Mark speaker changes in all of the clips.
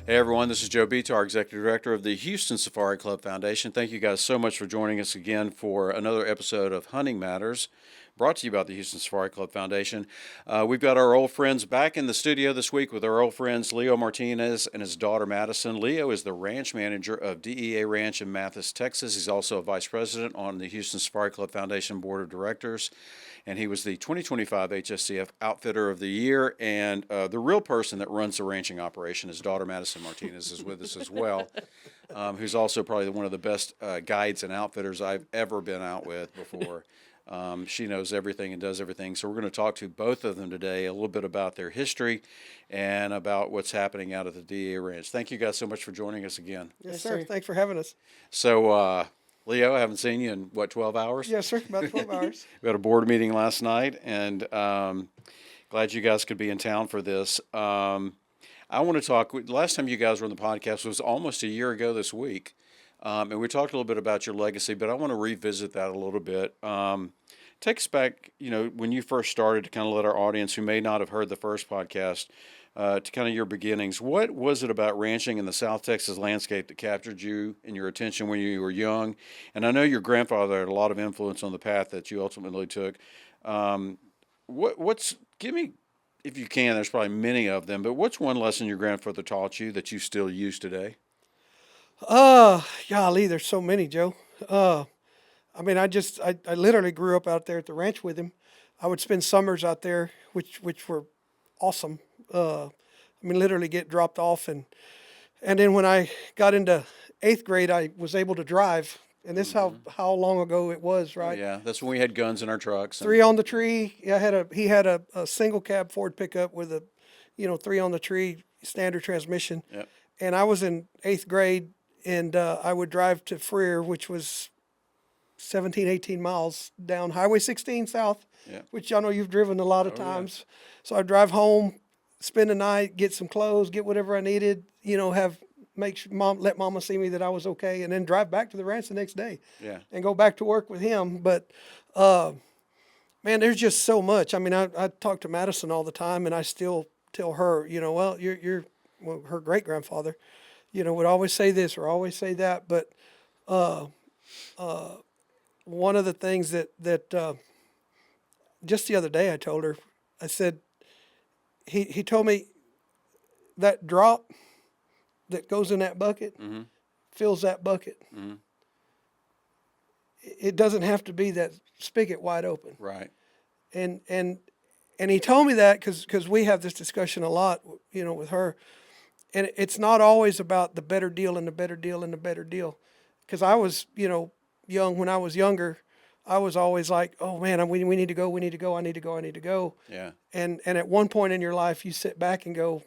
Speaker 1: Hey everyone, this is Joe Beatar, Executive Director of the Houston Safari Club Foundation. Thank you guys so much for joining us again for another episode of Hunting Matters, brought to you by the Houston Safari Club Foundation. We've got our old friends back in the studio this week with our old friends Leo Martinez and his daughter Madison. Leo is the ranch manager of DEA Ranch in Mathis, Texas. He's also a vice president on the Houston Safari Club Foundation Board of Directors. And he was the 2025 HSCF Outfitter of the Year. And the real person that runs the ranching operation, his daughter Madison Martinez, is with us as well, who's also probably one of the best guides and outfitters I've ever been out with before. She knows everything and does everything. So we're going to talk to both of them today a little bit about their history and about what's happening out at the DEA Ranch. Thank you guys so much for joining us again.
Speaker 2: Yes, sir. Thanks for having us.
Speaker 1: So, Leo, I haven't seen you in, 12 hours?
Speaker 2: Yes, sir. About 12 hours.
Speaker 1: We had a board meeting last night, and glad you guys could be in town for this. I want to talk, last time you guys were on the podcast was almost a year ago this week, and we talked a little bit about your legacy, but I want to revisit that a little bit. Take us back, when you first started, to kind of let our audience who may not have heard the first podcast, to kind of your beginnings. What was it about ranching in the South Texas landscape that captured you and your attention when you were young? And I know your grandfather had a lot of influence on the path that you ultimately took. Give me, if you can, there's probably many of them, but what's one lesson your grandfather taught you that you still use today?
Speaker 2: Golly, there's so many, Joe. I literally grew up out there at the ranch with him. I would spend summers out there, which were awesome. Literally get dropped off, and then when I got into 8th grade, I was able to drive, and this how long ago it was, right?
Speaker 1: Yeah, that's when we had guns in our trucks.
Speaker 2: 3 on the tree. Yeah, he had a single cab Ford pickup with a, 3 on the tree standard transmission.
Speaker 1: Yep.
Speaker 2: And I was in 8th grade, and I would drive to Freer, which was 17, 18 miles down Highway 16 south,
Speaker 1: Yep.
Speaker 2: which I know you've driven a lot of times. Yeah. So I'd drive home, spend the night, get some clothes, get whatever I needed, let mama see me that I was okay, and then drive back to the ranch the next day.
Speaker 1: Yeah.
Speaker 2: And go back to work with him. But, man, there's just so much. I talk to Madison all the time, and I still tell her, you're her great grandfather, would always say this or always say that. But, one of the things that just the other day I told her, I said, he told me that drop that goes in that bucket fills that bucket. Mm-hmm. It doesn't have to be that spigot wide open.
Speaker 1: Right.
Speaker 2: And he told me that because we have this discussion a lot, with her. And it's not always about the better deal and the better deal and the better deal. Because I was, young when I was younger. I was always like, oh man, we need to go, I need to go.
Speaker 1: Yeah.
Speaker 2: And at one point in your life, you sit back and go,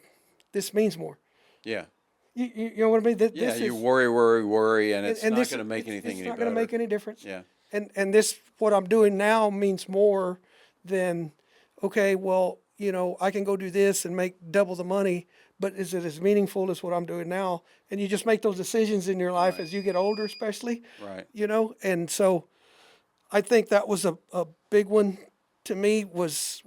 Speaker 2: this means more.
Speaker 1: Yeah.
Speaker 2: You know what I mean?
Speaker 1: You worry, and it's not going to make anything any better.
Speaker 2: It's not going to make any difference.
Speaker 1: Yeah.
Speaker 2: And this, what I'm doing now means more than, okay, well, I can go do this and make double the money, but is it as meaningful as what I'm doing now? And you just make those decisions in your life as you get older, especially.
Speaker 1: Right.
Speaker 2: And so I think that was a big one to me was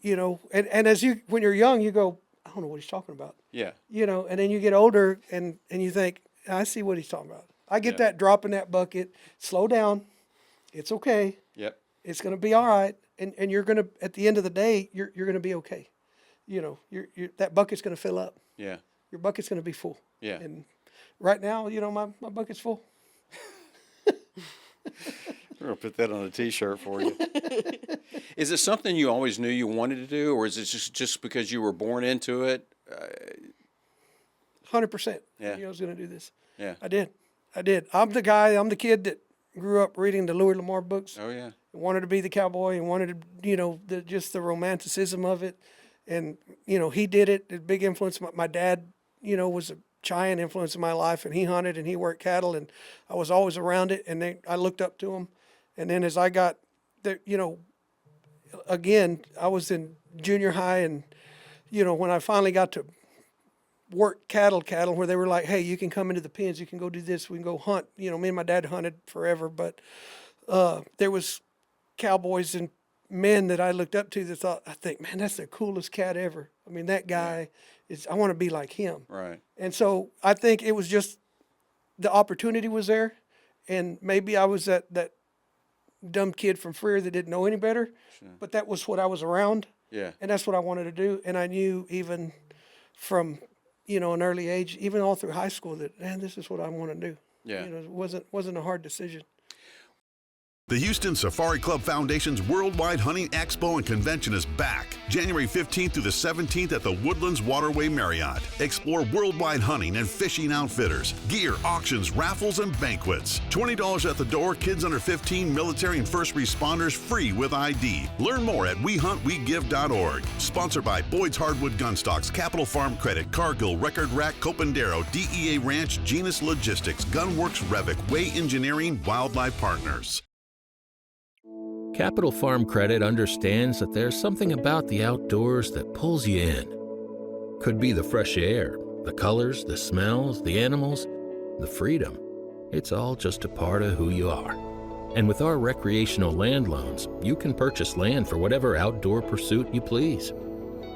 Speaker 2: and as when you're young, you go, I don't know what he's talking about.
Speaker 1: Yeah.
Speaker 2: And then you get older and you think, I see what he's talking about. I get that drop in that bucket, slow down. It's okay.
Speaker 1: Yep.
Speaker 2: It's going to be all right. And you're going to, at the end of the day, you're going to be okay. That bucket's going to fill up.
Speaker 1: Yeah.
Speaker 2: Your bucket's going to be full.
Speaker 1: Yeah.
Speaker 2: And right now, my bucket's full.
Speaker 1: We're going to put that on a T-shirt for you. Is it something you always knew you wanted to do, or is it just because you were born into it?
Speaker 2: 100%.
Speaker 1: Yeah.
Speaker 2: I was going to do this.
Speaker 1: Yeah.
Speaker 2: I did. I'm the kid that grew up reading the Louis Lamar books.
Speaker 1: Oh, yeah.
Speaker 2: Wanted to be the cowboy and wanted to, just the romanticism of it. And, he did it. A big influence. My dad, was a giant influence in my life, and he hunted and he worked cattle, and I was always around it. And I looked up to him. And then as I got there, again, I was in junior high, and, when I finally got to work cattle where they were like, hey, you can come into the pens, you can go do this, we can go hunt. Me and my dad hunted forever, but there was cowboys in men that I looked up to that I think, man, that's the coolest cat ever. I mean, that guy I want to be like him.
Speaker 1: Right.
Speaker 2: And so I think it was just the opportunity was there, and maybe I was that dumb kid from Freer that didn't know any better, but that was what I was around.
Speaker 1: Yeah.
Speaker 2: And that's what I wanted to do. And I knew even from, an early age, even all through high school, that, man, this is what I want to do.
Speaker 1: Yeah.
Speaker 2: It wasn't a hard decision.
Speaker 3: The Houston Safari Club Foundation's Worldwide Hunting Expo and Convention is back, January 15th through the 17th at the Woodlands Waterway Marriott. Explore worldwide hunting and fishing outfitters, gear, auctions, raffles, and banquets. $20 at the door, kids under 15, military and first responders free with ID. Learn more at WeHuntWeGive.org. Sponsored by Boyd's Hardwood Gunstocks, Capital Farm Credit, Cargill, Record Rack, Copandero, DEA Ranch, Genus Logistics, Gunworks, Revic, Way Engineering, Wildlife Partners.
Speaker 4: Capital Farm Credit understands that there's something about the outdoors that pulls you in. Could be the fresh air, the colors, the smells, the animals, the freedom. It's all just a part of who you are. And with our recreational land loans, you can purchase land for whatever outdoor pursuit you please.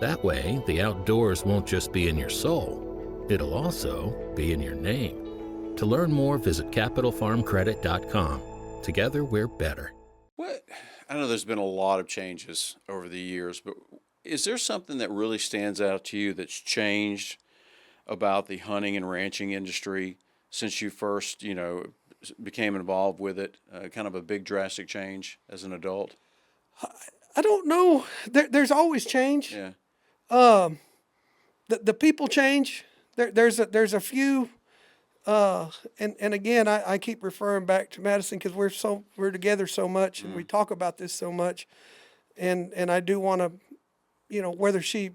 Speaker 4: That way, the outdoors won't just be in your soul, it'll also be in your name. To learn more, visit capitalfarmcredit.com. Together, we're better.
Speaker 1: What? I know there's been a lot of changes over the years, but is there something that really stands out to you that's changed about the hunting and ranching industry since you first, became involved with it? Kind of a big drastic change as an adult?
Speaker 2: I don't know. There's always change.
Speaker 1: Yeah.
Speaker 2: The people change. There's a few. And again, I keep referring back to Madison because we're together so much and we talk about this so much, and I do want to, whether she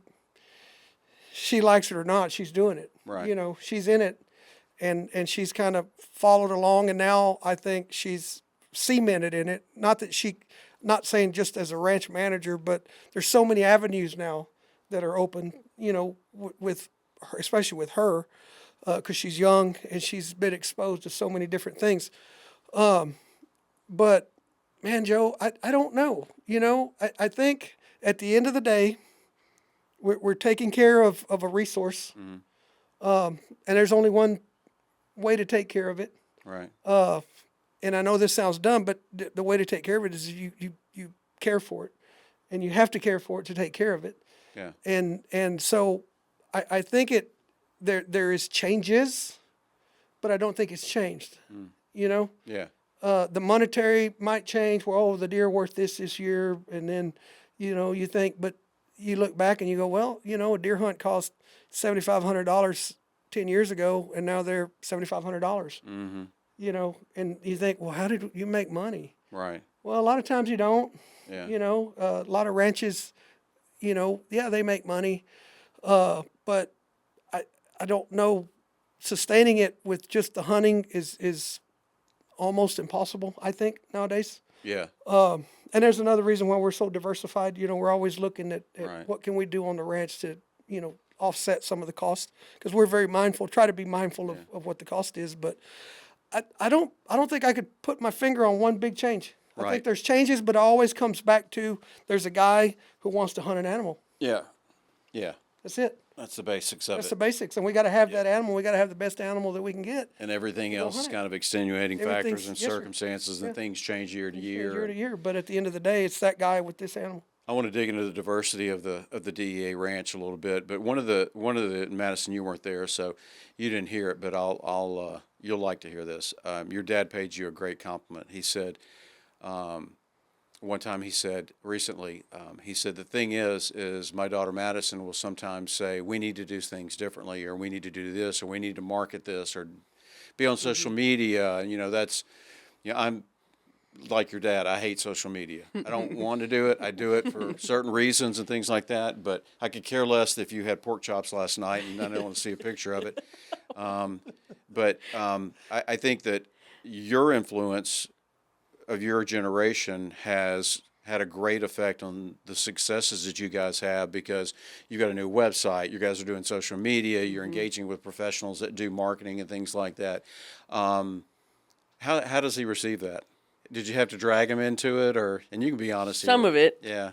Speaker 2: likes it or not, she's doing it.
Speaker 1: Right.
Speaker 2: She's in it, and she's kind of followed along, and now I think she's cemented in it. Not saying just as a ranch manager, but there's so many avenues now that are open, with her, especially with her. Because she's young and she's been exposed to so many different things. But, man, Joe, I don't know. I think at the end of the day, we're taking care of a resource. And there's only one way to take care of it.
Speaker 1: Right.
Speaker 2: And I know this sounds dumb, but the way to take care of it is you care for it. And you have to care for it to take care of it.
Speaker 1: Yeah.
Speaker 2: And so I think there is changes, but I don't think it's changed. Yeah. The monetary might change. Well, the deer worth this year, and then, you think, but you look back and you go, well, a deer hunt cost $7,500 10 years ago, and now they're $7,500.
Speaker 1: Mm-hmm.
Speaker 2: And you think, well, how did you make money?
Speaker 1: Right.
Speaker 2: Well, a lot of times you don't.
Speaker 1: Yeah.
Speaker 2: A lot of ranches, they make money, but I don't know, sustaining it with just the hunting is almost impossible, I think, nowadays.
Speaker 1: Yeah.
Speaker 2: And there's another reason why we're so diversified. We're always looking at
Speaker 1: Right.
Speaker 2: what can we do on the ranch to, offset some of the cost, because we're very try to be mindful of what the cost is. But I don't think I could put my finger on one big change. I
Speaker 1: Right.
Speaker 2: think there's changes, but it always comes back to there's a guy who wants to hunt an animal.
Speaker 1: Yeah. Yeah.
Speaker 2: That's it.
Speaker 1: That's the basics of
Speaker 2: That's
Speaker 1: it.
Speaker 2: the basics, and we got to have that animal. We got to have the best animal that we can get.
Speaker 1: And everything else is
Speaker 2: hunt it.
Speaker 1: kind of extenuating factors
Speaker 2: Everything's-
Speaker 1: and
Speaker 2: yes, sir.
Speaker 1: circumstances, and things change year to year.
Speaker 2: Year to year, but at the end of the day, it's that guy with this animal.
Speaker 1: I want to dig into the diversity of the DEA Ranch a little bit, but one of the Madison, you weren't there, so you didn't hear it, but you'll like to hear this. Your dad paid you a great compliment. He said, one time he said recently, the thing is my daughter Madison will sometimes say, we need to do things differently, or we need to do this, or we need to market this, or be on social media. I'm like your dad. I hate social media. I don't want to do it. I do it for certain reasons and things like that, but I could care less if you had pork chops last night and I don't want to see a picture of it. I think that your influence of your generation has had a great effect on the successes that you guys have, because you've got a new website, you guys are doing social media, you're engaging with professionals that do marketing and things like that. How does he receive that? Did you have to drag him into it, or? And you can be honest.
Speaker 5: Some
Speaker 1: here.
Speaker 5: of it.
Speaker 1: Yeah.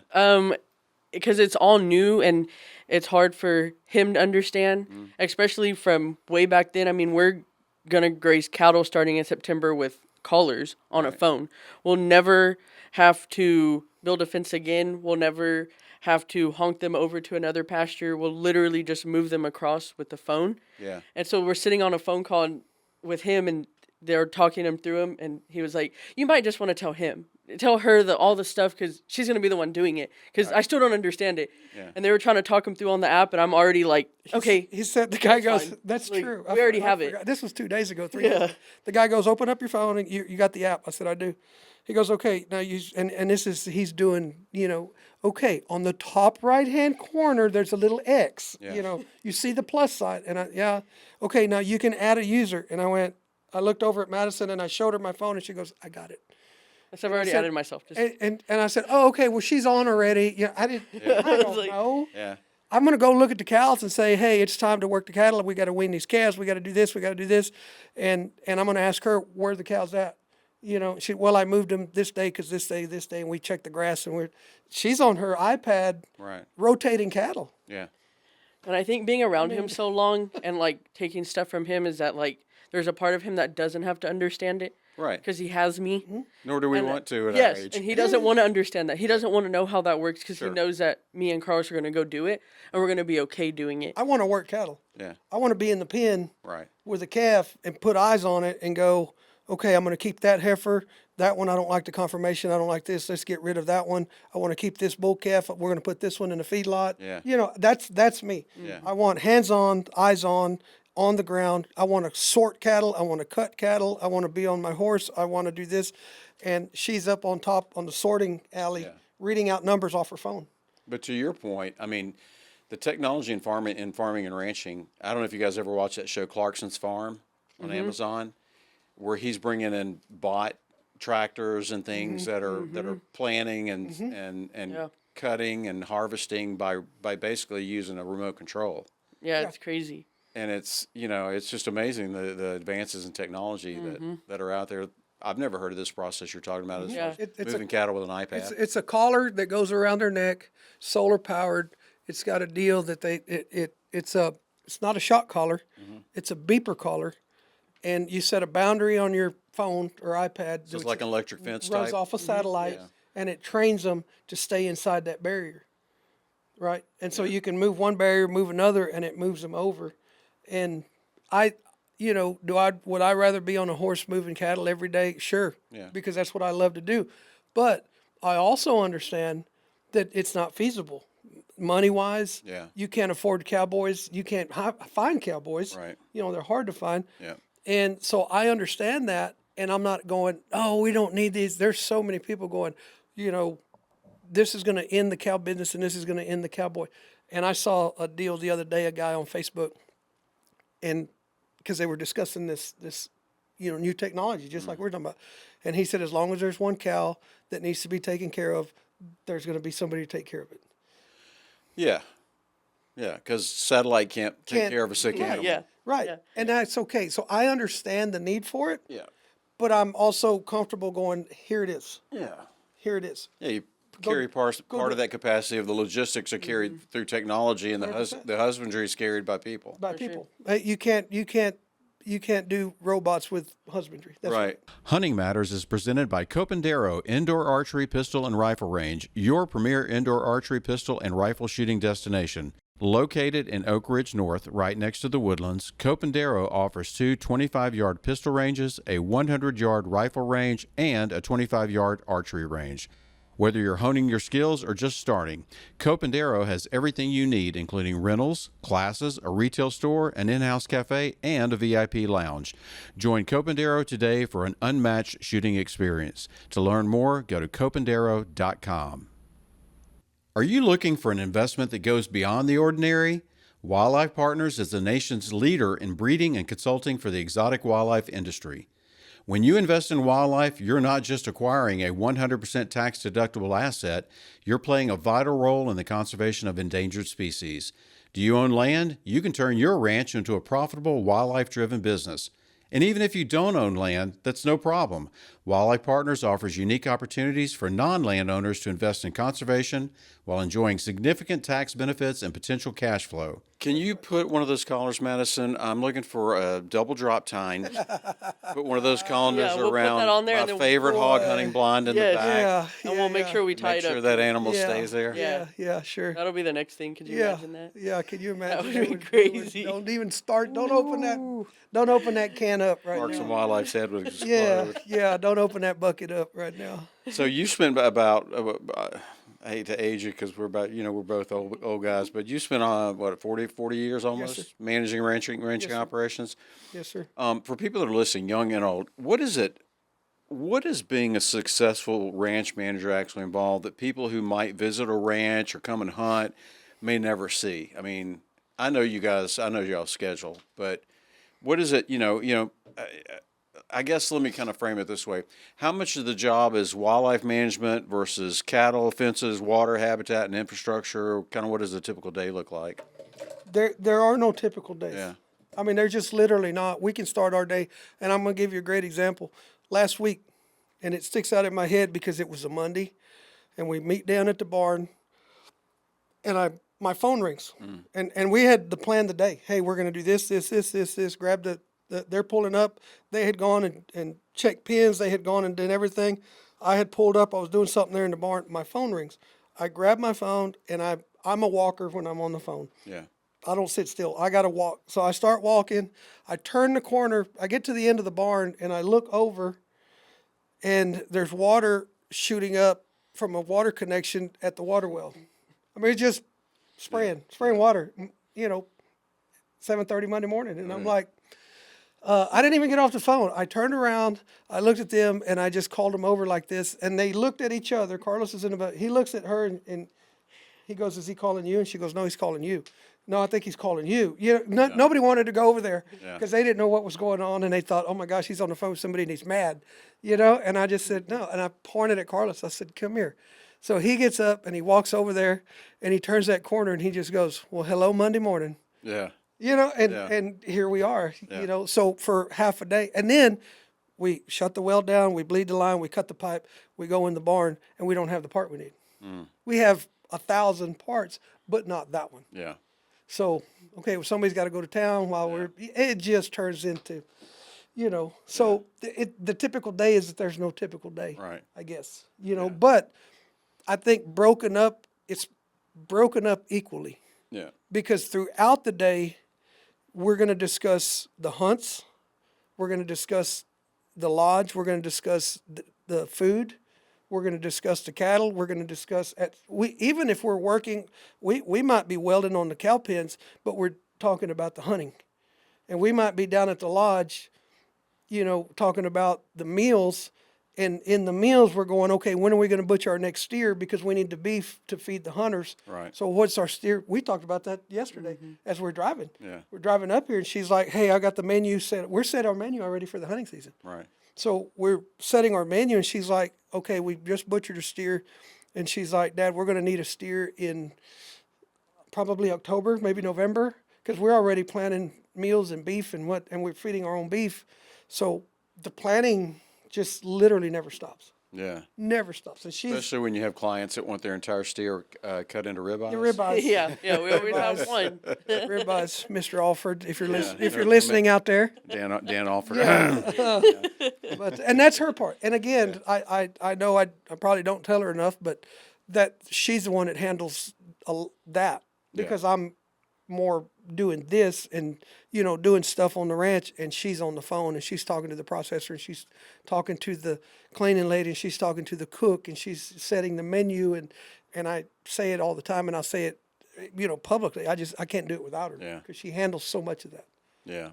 Speaker 5: Because it's all new and it's hard for him to understand, especially from way back then. I mean, we're going to graze cattle starting in September with collars on a phone. We'll never have to build a fence again. We'll never have to honk them over to another pasture. We'll literally just move them across with the phone.
Speaker 1: Yeah.
Speaker 5: And so we're sitting on a phone call with him, and they're talking him through him, and he was like, you might just want to tell her all the stuff, because she's going to be the one doing it, because I still don't understand it.
Speaker 1: Yeah.
Speaker 5: And they were trying to talk him through on the app, and I'm already like, okay.
Speaker 2: He said, the guy goes,
Speaker 5: fine.
Speaker 2: that's
Speaker 5: Like,
Speaker 2: true.
Speaker 5: we already have it.
Speaker 2: forgot. This was 2 days ago, 3 days ago. The guy goes, open up your phone, and you got the app. I said, I do. He goes, okay, now and this is, he's doing, okay, on the top right-hand corner, there's a little X.
Speaker 1: Yeah.
Speaker 2: You see the plus sign. And okay, now you can add a user. And I looked over at Madison, and I showed her my phone, and she goes, I got it.
Speaker 5: I said, I've already added myself. Just,
Speaker 2: And I said, oh, okay, well, she's on already. I don't
Speaker 5: like,
Speaker 2: know.
Speaker 1: Yeah.
Speaker 2: I'm going to go look at the cows and say, hey, it's time to work the cattle. We got to wean these calves. We got to do this. We got to do this. And I'm going to ask her, where the cows at? I moved them this day because this day, and we checked the grass, and she's on her iPad rotating cattle.
Speaker 1: Yeah.
Speaker 5: and I think being around him so long and, like, taking stuff from him is that, like, there's a part of him that doesn't have to understand it.
Speaker 1: Right.
Speaker 5: Because he has me.
Speaker 1: Nor do we
Speaker 5: And,
Speaker 1: want to at
Speaker 5: yes,
Speaker 1: our age.
Speaker 5: and he doesn't want to understand that. He doesn't want to know how that works because
Speaker 1: Sure.
Speaker 5: he knows that me and Carlos are going to go do it, and we're going to be okay doing it.
Speaker 2: I want to work cattle.
Speaker 1: Yeah.
Speaker 2: I want to be in the pen
Speaker 1: Right.
Speaker 2: with a calf and put eyes on it and go, okay, I'm going to keep that heifer. That one, I don't like the conformation. I don't like this. Let's get rid of that one. I want to keep this bull calf. We're going to put this one in the feedlot.
Speaker 1: Yeah.
Speaker 2: You know, that's me.
Speaker 1: Yeah.
Speaker 2: I want hands-on, eyes on the ground. I want to sort cattle. I want to cut cattle. I want to be on my horse. I want to do this. And she's up on top on the sorting alley
Speaker 1: Yeah.
Speaker 2: reading out numbers off her phone.
Speaker 1: But to your point, I mean, the technology in farming and ranching. I don't know if you guys ever watched that show Clarkson's Farm on Amazon, where he's bringing in bot tractors and things that are planting and
Speaker 5: Yeah.
Speaker 1: cutting and harvesting by basically using a remote control.
Speaker 5: Yeah, it's crazy.
Speaker 1: And it's, you know, it's just amazing the advances in technology that are out there. I've never heard of this process you're talking about. As
Speaker 5: Yeah.
Speaker 1: far as moving cattle with an iPad.
Speaker 2: It's a collar that goes around their neck, solar powered. It's got a deal that it's not a shock collar, it's a beeper collar, and you set a boundary on your phone or iPad.
Speaker 1: So it's like an electric fence
Speaker 2: runs
Speaker 1: type.
Speaker 2: off a satellite,
Speaker 1: Yeah.
Speaker 2: and it trains them to stay inside that barrier, right? And so you can move one barrier, move another, and it moves them over. And would I rather be on a horse moving cattle every day? Sure,
Speaker 1: Yeah.
Speaker 2: because that's what I love to do. But I also understand that it's not feasible, money wise.
Speaker 1: Yeah.
Speaker 2: You can't afford cowboys. You can't find cowboys.
Speaker 1: Right.
Speaker 2: You know, they're hard to find.
Speaker 1: Yeah.
Speaker 2: And so I understand that, and I'm not going, oh, we don't need these. There's so many people going, this is going to end the cow business and this is going to end the cowboy. And I saw a deal the other day, a guy on Facebook, and because they were discussing this new technology, just like we're talking about. And he said, as long as there's one cow that needs to be taken care of, there's going to be somebody to take care of it.
Speaker 1: Yeah. Yeah, because satellite can't take care of a sick animal.
Speaker 5: Yeah.
Speaker 2: Right.
Speaker 5: Yeah.
Speaker 2: And that's okay. So I understand the need for it,
Speaker 1: Yeah.
Speaker 2: but I'm also comfortable going, here it is.
Speaker 1: Yeah.
Speaker 2: Here it is.
Speaker 1: Yeah, you carry part of that capacity of the logistics are carried through technology, and the husbandry is carried by people.
Speaker 2: By people. You can't do robots with husbandry. That's
Speaker 1: Right. Hunting Matters is presented by Copandero Indoor Archery Pistol and Rifle Range, your premier indoor archery pistol and rifle shooting destination. Located in Oak Ridge North, right next to the Woodlands, Copandero offers 2 25-yard pistol ranges, a 100-yard rifle range, and a 25-yard archery range. Whether you're honing your skills or just starting, Copandero has everything you need, including rentals, classes, a retail store, an in-house cafe, and a VIP lounge. Join Copandero today for an unmatched shooting experience. To learn more, go to copandero.com. Are you looking for an investment that goes beyond the ordinary? Wildlife Partners is the nation's leader in breeding and consulting for the exotic wildlife industry. When you invest in wildlife, you're not just acquiring a 100% tax-deductible asset, you're playing a vital role in the conservation of endangered species. Do you own land? You can turn your ranch into a profitable wildlife-driven business. And even if you don't own land, that's no problem. Wildlife Partners offers unique opportunities for non-landowners to invest in conservation while enjoying significant tax benefits and potential cash flow. Can you put one of those collars, Madison? I'm looking for a double drop tine. Put one of those collars
Speaker 5: we'll put
Speaker 1: around
Speaker 5: that on there,
Speaker 1: my
Speaker 5: and then
Speaker 1: favorite hog hunting blind in the
Speaker 5: Yes.
Speaker 1: back.
Speaker 5: And we'll make sure we tie
Speaker 1: Make
Speaker 5: it
Speaker 1: sure
Speaker 5: up.
Speaker 1: that animal
Speaker 2: Yeah.
Speaker 1: stays there.
Speaker 2: Yeah, sure.
Speaker 5: That'll be the next thing. Could you
Speaker 2: Yeah,
Speaker 5: imagine that?
Speaker 2: yeah. Can you imagine?
Speaker 5: would be
Speaker 2: It
Speaker 5: crazy.
Speaker 2: Don't even start. Don't open that. Don't open that can up right
Speaker 1: Parks
Speaker 2: now.
Speaker 1: and Wildlife said would explode.
Speaker 2: Yeah. Don't open that bucket up right now.
Speaker 1: So you spent about, I hate to age you because we're about, we're both old guys, but you spent, 40 years almost
Speaker 2: sir.
Speaker 1: managing ranching
Speaker 2: sir.
Speaker 1: operations.
Speaker 2: Yes, sir.
Speaker 1: For people that are listening, young and old, what is being a successful ranch manager actually involved that people who might visit a ranch or come and hunt may never see? I mean, I know y'all schedule, but what is it, I guess let me kind of frame it this way. How much of the job is wildlife management versus cattle, fences, water, habitat, and infrastructure? Kind of what does a typical day look like?
Speaker 2: There are no typical days.
Speaker 1: Yeah.
Speaker 2: I mean, they're just literally not. We can start our day, and I'm going to give you a great example. Last week, and it sticks out in my head because it was a Monday, and we meet down at the barn, and my phone rings, and we had the plan the day. Hey, we're going to do this. Grab they're pulling up. They had gone and checked pins. They had gone and done everything. I had pulled up. I was doing something there in the barn. My phone rings. I grab my phone, and I'm a walker when I'm on the phone.
Speaker 1: Yeah.
Speaker 2: I don't sit still. I got to walk. So I start walking. I turn the corner. I get to the end of the barn, and I look over, and there's water shooting up from a water connection at the water well. I mean, it's just spraying water, 7:30 Monday morning. And I'm like, I didn't even get off the phone. I turned around, I looked at them, and I just called them over like this. And they looked at each other. Carlos is in the boat. He looks at her, and he goes, is he calling you? And she goes, no, he's calling you. No, I think he's calling you. Nobody wanted to go over there because they didn't know what was going on, and they thought, oh my gosh, he's on the phone with somebody and he's mad, And I just said no, and I pointed at Carlos. I said, come here. So he gets up and he walks over there, and he turns that corner and he just goes, well, hello, Monday morning.
Speaker 1: Yeah.
Speaker 2: And here we are. So for half a day, and then we shut the well down, we bleed the line, we cut the pipe, we go in the barn, and we don't have the part we need. We have 1,000 parts, but not that one.
Speaker 1: Yeah.
Speaker 2: So, okay, well, somebody's got to go to town while it just turns into, so the typical day is that there's no typical day,
Speaker 1: Right.
Speaker 2: I guess, but I think it's broken up equally
Speaker 1: Yeah.
Speaker 2: because throughout the day, we're going to discuss the hunts, we're going to discuss the lodge, we're going to discuss the food, we're going to discuss the cattle. We're going to discuss even if we're working, we might be welding on the cow pens, but we're talking about the hunting, and we might be down at the lodge, talking about the meals. And in the meals, we're going, okay, when are we going to butcher our next steer because we need the beef to feed the hunters.
Speaker 1: Right.
Speaker 2: So what's our steer? We talked about that yesterday as we're driving.
Speaker 1: Yeah.
Speaker 2: We're driving up here, and she's like, hey, I got the menu set. We're set our menu already for the hunting season.
Speaker 1: Right.
Speaker 2: So we're setting our menu, and she's like, okay, we just butchered a steer. And she's like, Dad, we're going to need a steer in probably October, maybe November, because we're already planning meals and beef and we're feeding our own beef. So the planning just literally never stops.
Speaker 1: Yeah.
Speaker 2: Never stops. And she's
Speaker 1: Especially when you have clients that want their entire steer cut into ribeyes.
Speaker 2: the ribeyes.
Speaker 5: Yeah, we always have one.
Speaker 2: Ribeyes, Mr. Alford, if you're listening out there.
Speaker 1: Dan Alford.
Speaker 2: But and that's her part. And again, I know I probably don't tell her enough, but that she's the one that handles that because I'm more doing this and doing stuff on the ranch, and she's on the phone and she's talking to the processor and she's talking to the cleaning lady and she's talking to the cook and she's setting the menu, and I say it all the time, and I'll say it publicly. I can't do it without her because she handles so much of that.
Speaker 1: Yeah.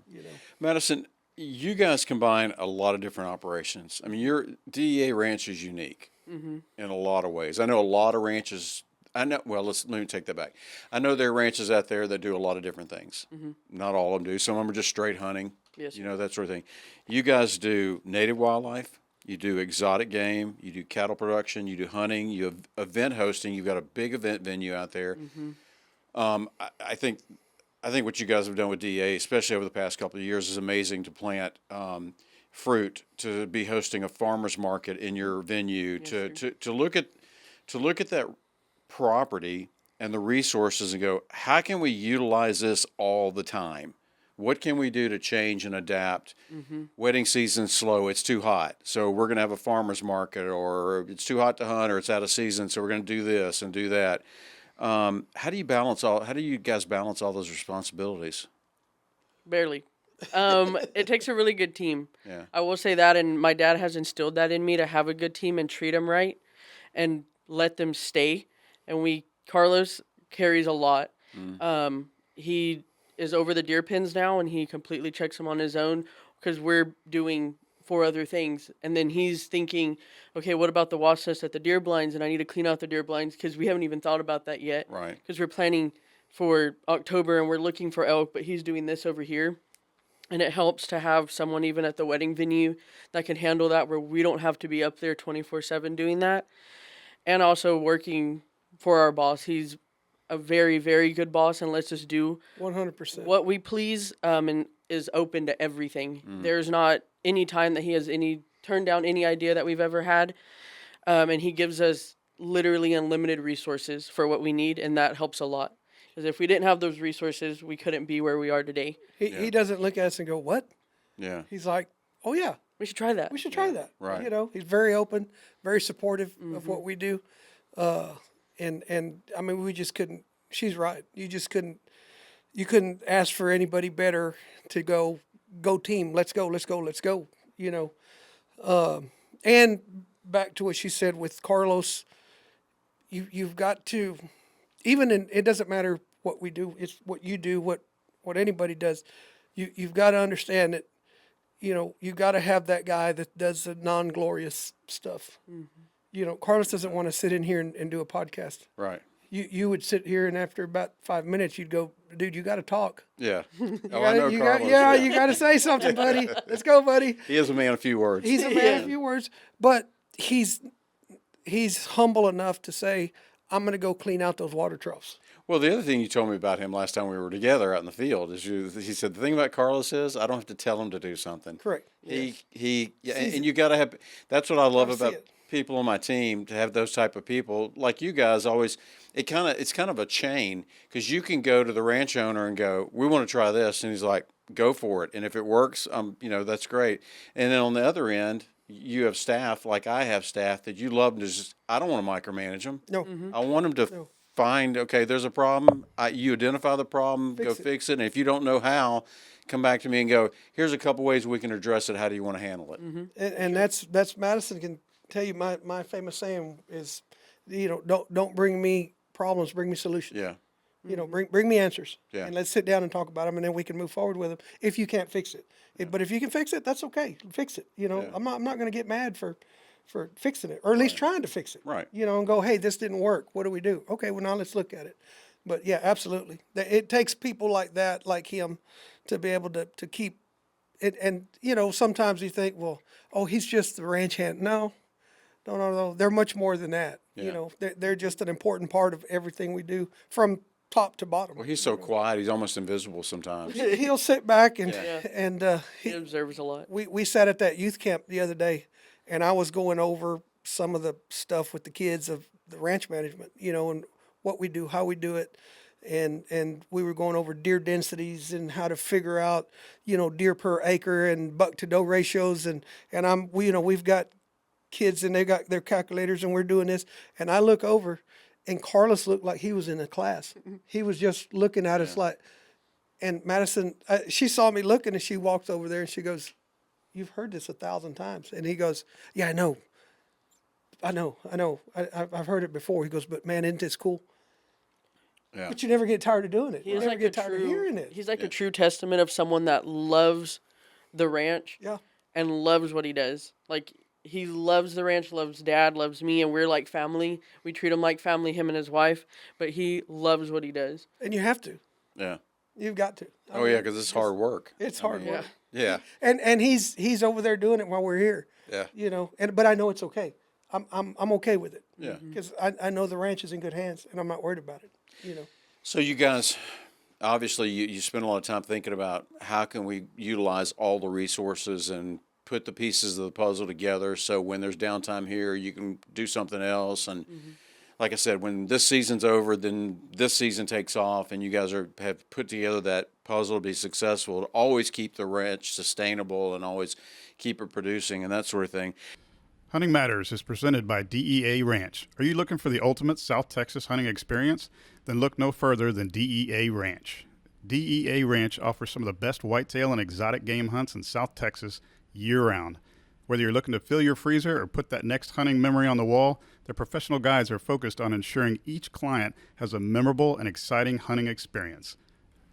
Speaker 1: Madison, you guys combine a lot of different operations. I mean, your DEA Ranch is unique in a lot of ways. I know a lot of ranches. Let me take that back. I know there are ranches out there that do a lot of different things. Not all of them do. Some of them are just straight hunting.
Speaker 5: Yes,
Speaker 1: That sort of thing. You guys do native wildlife. You do exotic game. You do cattle production. You do hunting. You have event hosting. You've got a big event venue out there. I think I think what you guys have done with DEA, especially over the past couple of years, is amazing to plant fruit, to be hosting a farmer's market in your venue, to look at that property and the resources and go, how can we utilize this all the time? What can we do to change and adapt? Wedding season's slow, it's too hot, so we're going to have a farmer's market, or it's too hot to hunt, or it's out of season, so we're going to do this and do that. How do you guys balance all those responsibilities?
Speaker 5: Barely. It takes a really good team.
Speaker 1: Yeah.
Speaker 5: I will say that, and my dad has instilled that in me, to have a good team and treat them right and let them stay. And Carlos carries a lot. He is over the deer pens now, and he completely checks them on his own because we're doing 4 other things. And then he's thinking, okay, what about the wasp nest at the deer blinds? And I need to clean out the deer blinds because we haven't even thought about that yet.
Speaker 1: Right.
Speaker 5: Because we're planning for October and we're looking for elk, but he's doing this over here. And it helps to have someone even at the wedding venue that can handle that, where we don't have to be up there 24/7 doing that. And also working for our boss. He's a very, very good boss and lets us do
Speaker 2: 100%.
Speaker 5: what we please, and is open to everything. There's not any time that he has turned down any idea that we've ever had. And he gives us literally unlimited resources for what we need, and that helps a lot. Because if we didn't have those resources, we couldn't be where we are today.
Speaker 2: He doesn't look at us and go, what?
Speaker 1: Yeah.
Speaker 2: He's like, oh, yeah,
Speaker 5: We should try that.
Speaker 2: we should try that.
Speaker 1: Right.
Speaker 2: You know, he's very open, very supportive of what we do. And I mean, we just couldn't, she's right. You couldn't ask for anybody better to go team. Let's go. You know, and back to what she said with Carlos, you've got to, it doesn't matter what we do. It's what you do, what anybody does. You've got to understand that, you know, you got to have that guy that does the non-glorious stuff. You know, Carlos doesn't want to sit in here and do a podcast.
Speaker 1: Right.
Speaker 2: You would sit here, and after about 5 minutes, you'd go, dude, you got to talk.
Speaker 1: Yeah.
Speaker 2: I know Carlos. You got to say something, buddy. Let's go, buddy.
Speaker 1: He is a man of few words.
Speaker 2: He's a man of few words, but he's humble enough to say, I'm going to go clean out those water troughs.
Speaker 1: Well, the other thing you told me about him last time we were together out in the field is he said, the thing about Carlos is I don't have to tell him to do something.
Speaker 2: Correct.
Speaker 1: And you got to have, that's what I love
Speaker 2: Gotta see
Speaker 1: about
Speaker 2: it.
Speaker 1: people on my team, to have those type of people like you guys always. It's kind of a chain, because you can go to the ranch owner and go, we want to try this. And he's like, go for it. And if it works, that's great. And then on the other end, you have staff, like I have staff, that you love to just, I don't want to micromanage them.
Speaker 2: No.
Speaker 1: I want them to find, okay, there's a problem. You identify the problem, go fix it. And if you don't know how, come back to me and go, here's a couple ways we can address it. How do you want to handle it?
Speaker 2: And that's Madison can tell you, my famous saying is, you know, don't bring me problems, bring me solutions.
Speaker 1: Yeah.
Speaker 2: You know, bring me answers.
Speaker 1: Yeah.
Speaker 2: And let's sit down and talk about them, and then we can move forward with them if you can't fix it. But if you can fix it, that's okay. Fix it. You know,
Speaker 1: Yeah.
Speaker 2: I'm not going to get mad for fixing it, or at least trying to fix it.
Speaker 1: Right.
Speaker 2: You know, and go, hey, this didn't work. What do we do? Okay, well, now let's look at it. But yeah, absolutely. It takes people like that, like him, to be able to keep it. And, you know, sometimes you think, well, oh, he's just the ranch hand. No. They're much more than that.
Speaker 1: Yeah.
Speaker 2: You know, they're just an important part of everything we do from top to bottom.
Speaker 1: Well, he's so quiet. He's almost invisible sometimes.
Speaker 2: He'll sit back and
Speaker 5: He observes a lot.
Speaker 2: we sat at that youth camp the other day, and I was going over some of the stuff with the kids of the ranch management, you know, and what we do, how we do it, and we were going over deer densities and how to figure out, you know, deer per acre and buck to doe ratios, and we've got kids and they got their calculators and we're doing this, and I look over, and Carlos looked like he was in a class. He was just looking at us like, and Madison, she saw me looking, and she walks over there and she goes, you've heard this 1,000 times. And he goes, yeah, I know. I've heard it before. He goes, but man, isn't this cool?
Speaker 1: Yeah.
Speaker 2: But you never get tired of doing it. You never get tired of hearing it.
Speaker 5: He's like a true testament of someone that loves the ranch
Speaker 2: Yeah.
Speaker 5: and loves what he does. Like, he loves the ranch, loves Dad, loves me, and we're like family. We treat him like family, him and his wife, but he loves what he does.
Speaker 2: And you have to.
Speaker 1: Yeah.
Speaker 2: You've got to.
Speaker 1: Oh, yeah, because it's hard work.
Speaker 2: It's hard work.
Speaker 1: Yeah.
Speaker 2: And he's over there doing it while we're here.
Speaker 1: Yeah.
Speaker 2: You know, but I know it's okay. I'm okay with it.
Speaker 1: Yeah.
Speaker 2: Because I know the ranch is in good hands, and I'm not worried about it. You know.
Speaker 1: So you guys, obviously you spend a lot of time thinking about how can we utilize all the resources and put the pieces of the puzzle together so when there's downtime here, you can do something else. And like I said, when this season's over, then this season takes off, and you guys have put together that puzzle to be successful, to always keep the ranch sustainable and always keep it producing and that sort of thing.
Speaker 6: Hunting Matters is presented by DEA Ranch. Are you looking for the ultimate South Texas hunting experience? Then look no further than DEA Ranch. DEA Ranch offers some of the best whitetail and exotic game hunts in South Texas year-round. Whether you're looking to fill your freezer or put that next hunting memory on the wall, their professional guides are focused on ensuring each client has a memorable and exciting hunting experience.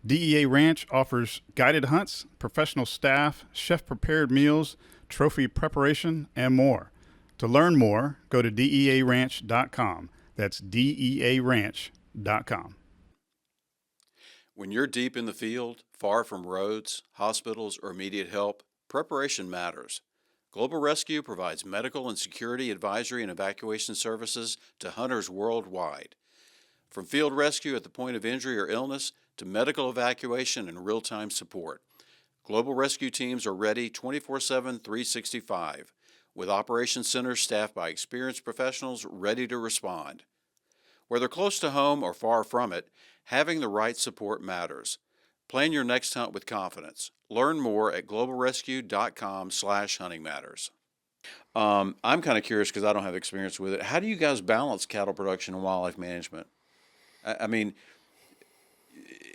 Speaker 6: DEA Ranch offers guided hunts, professional staff, chef-prepared meals, trophy preparation, and more. To learn more, go to dearanch.com. That's dearanch.com.
Speaker 1: When you're deep in the field, far from roads, hospitals, or immediate help, preparation matters. Global Rescue provides medical and security advisory and evacuation services to hunters worldwide. From field rescue at the point of injury or illness to medical evacuation and real-time support, Global Rescue teams are ready 24/7, 365, with operations centers staffed by experienced professionals ready to respond. Whether close to home or far from it, having the right support matters. Plan your next hunt with confidence. Learn more at globalrescue.com/huntingmatters. I'm kind of curious because I don't have experience with it. How do you guys balance cattle production and wildlife management? I mean,